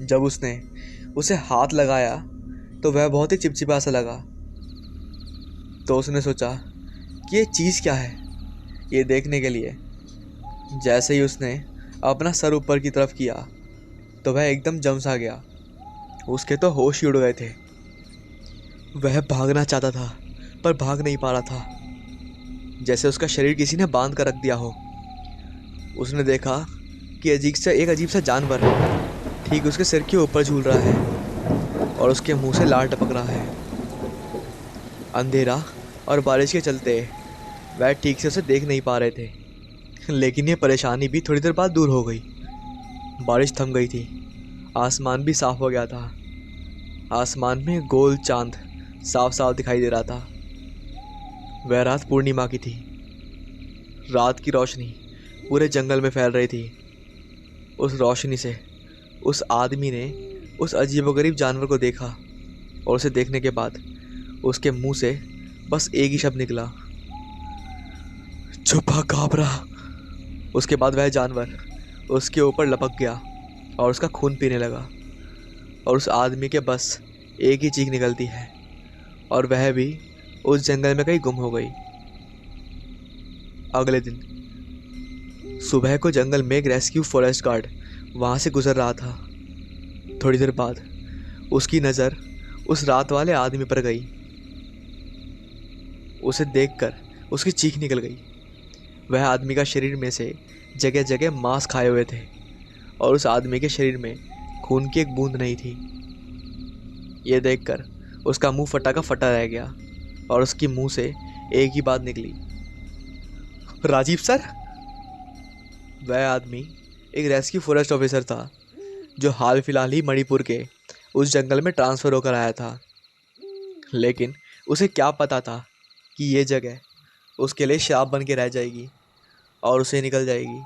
जब उसने उसे हाथ लगाया तो वह बहुत ही चिपचिपा सा लगा। तो उसने सोचा कि ये चीज़ क्या है। ये देखने के लिए जैसे ही उसने अपना सर ऊपर की तरफ किया, तो वह एकदम जम सा गया। उसके तो होश ही उड़ गए थे। वह भागना चाहता था पर भाग नहीं पा रहा था, जैसे उसका शरीर किसी ने बांध कर रख दिया हो। उसने देखा कि एक अजीब सा जानवर ठीक उसके सिर के ऊपर झूल रहा है और उसके मुंह से लार टपक रहा है। अंधेरा और बारिश के चलते वह ठीक से उसे देख नहीं पा रहे थे, लेकिन ये परेशानी भी थोड़ी देर बाद दूर हो गई। बारिश थम गई थी, आसमान भी साफ हो गया था। आसमान में गोल चांद साफ साफ दिखाई दे रहा था। वह रात पूर्णिमा की थी। रात की रोशनी पूरे जंगल में फैल रही थी। उस रोशनी से उस आदमी ने उस अजीबोगरीब जानवर को देखा, और उसे देखने के बाद उसके मुंह से बस एक ही शब्द निकला, छुपा काबरा। उसके बाद वह जानवर उसके ऊपर लपक गया और उसका खून पीने लगा, और उस आदमी के बस एक ही चीख निकलती है, और वह भी उस जंगल में कहीं गुम हो गई। अगले दिन सुबह को जंगल में एक रेस्क्यू फॉरेस्ट गार्ड वहाँ से गुजर रहा था। थोड़ी देर बाद उसकी नज़र उस रात वाले आदमी पर गई। उसे देखकर उसकी चीख निकल गई। वह आदमी का शरीर में से जगह जगह मांस खाए हुए थे, और उस आदमी के शरीर में खून की एक बूंद नहीं थी। ये देखकर उसका मुंह फटा का फटा रह गया, और उसकी मुंह से एक ही बात निकली, राजीव सर। वह आदमी एक रेस्क्यू फॉरेस्ट ऑफिसर था, जो हाल फिलहाल ही मणिपुर के उस जंगल में ट्रांसफ़र होकर आया था। लेकिन उसे क्या पता था कि ये जगह उसके लिए शाप बन के रह जाएगी और उसे निकल जाएगी।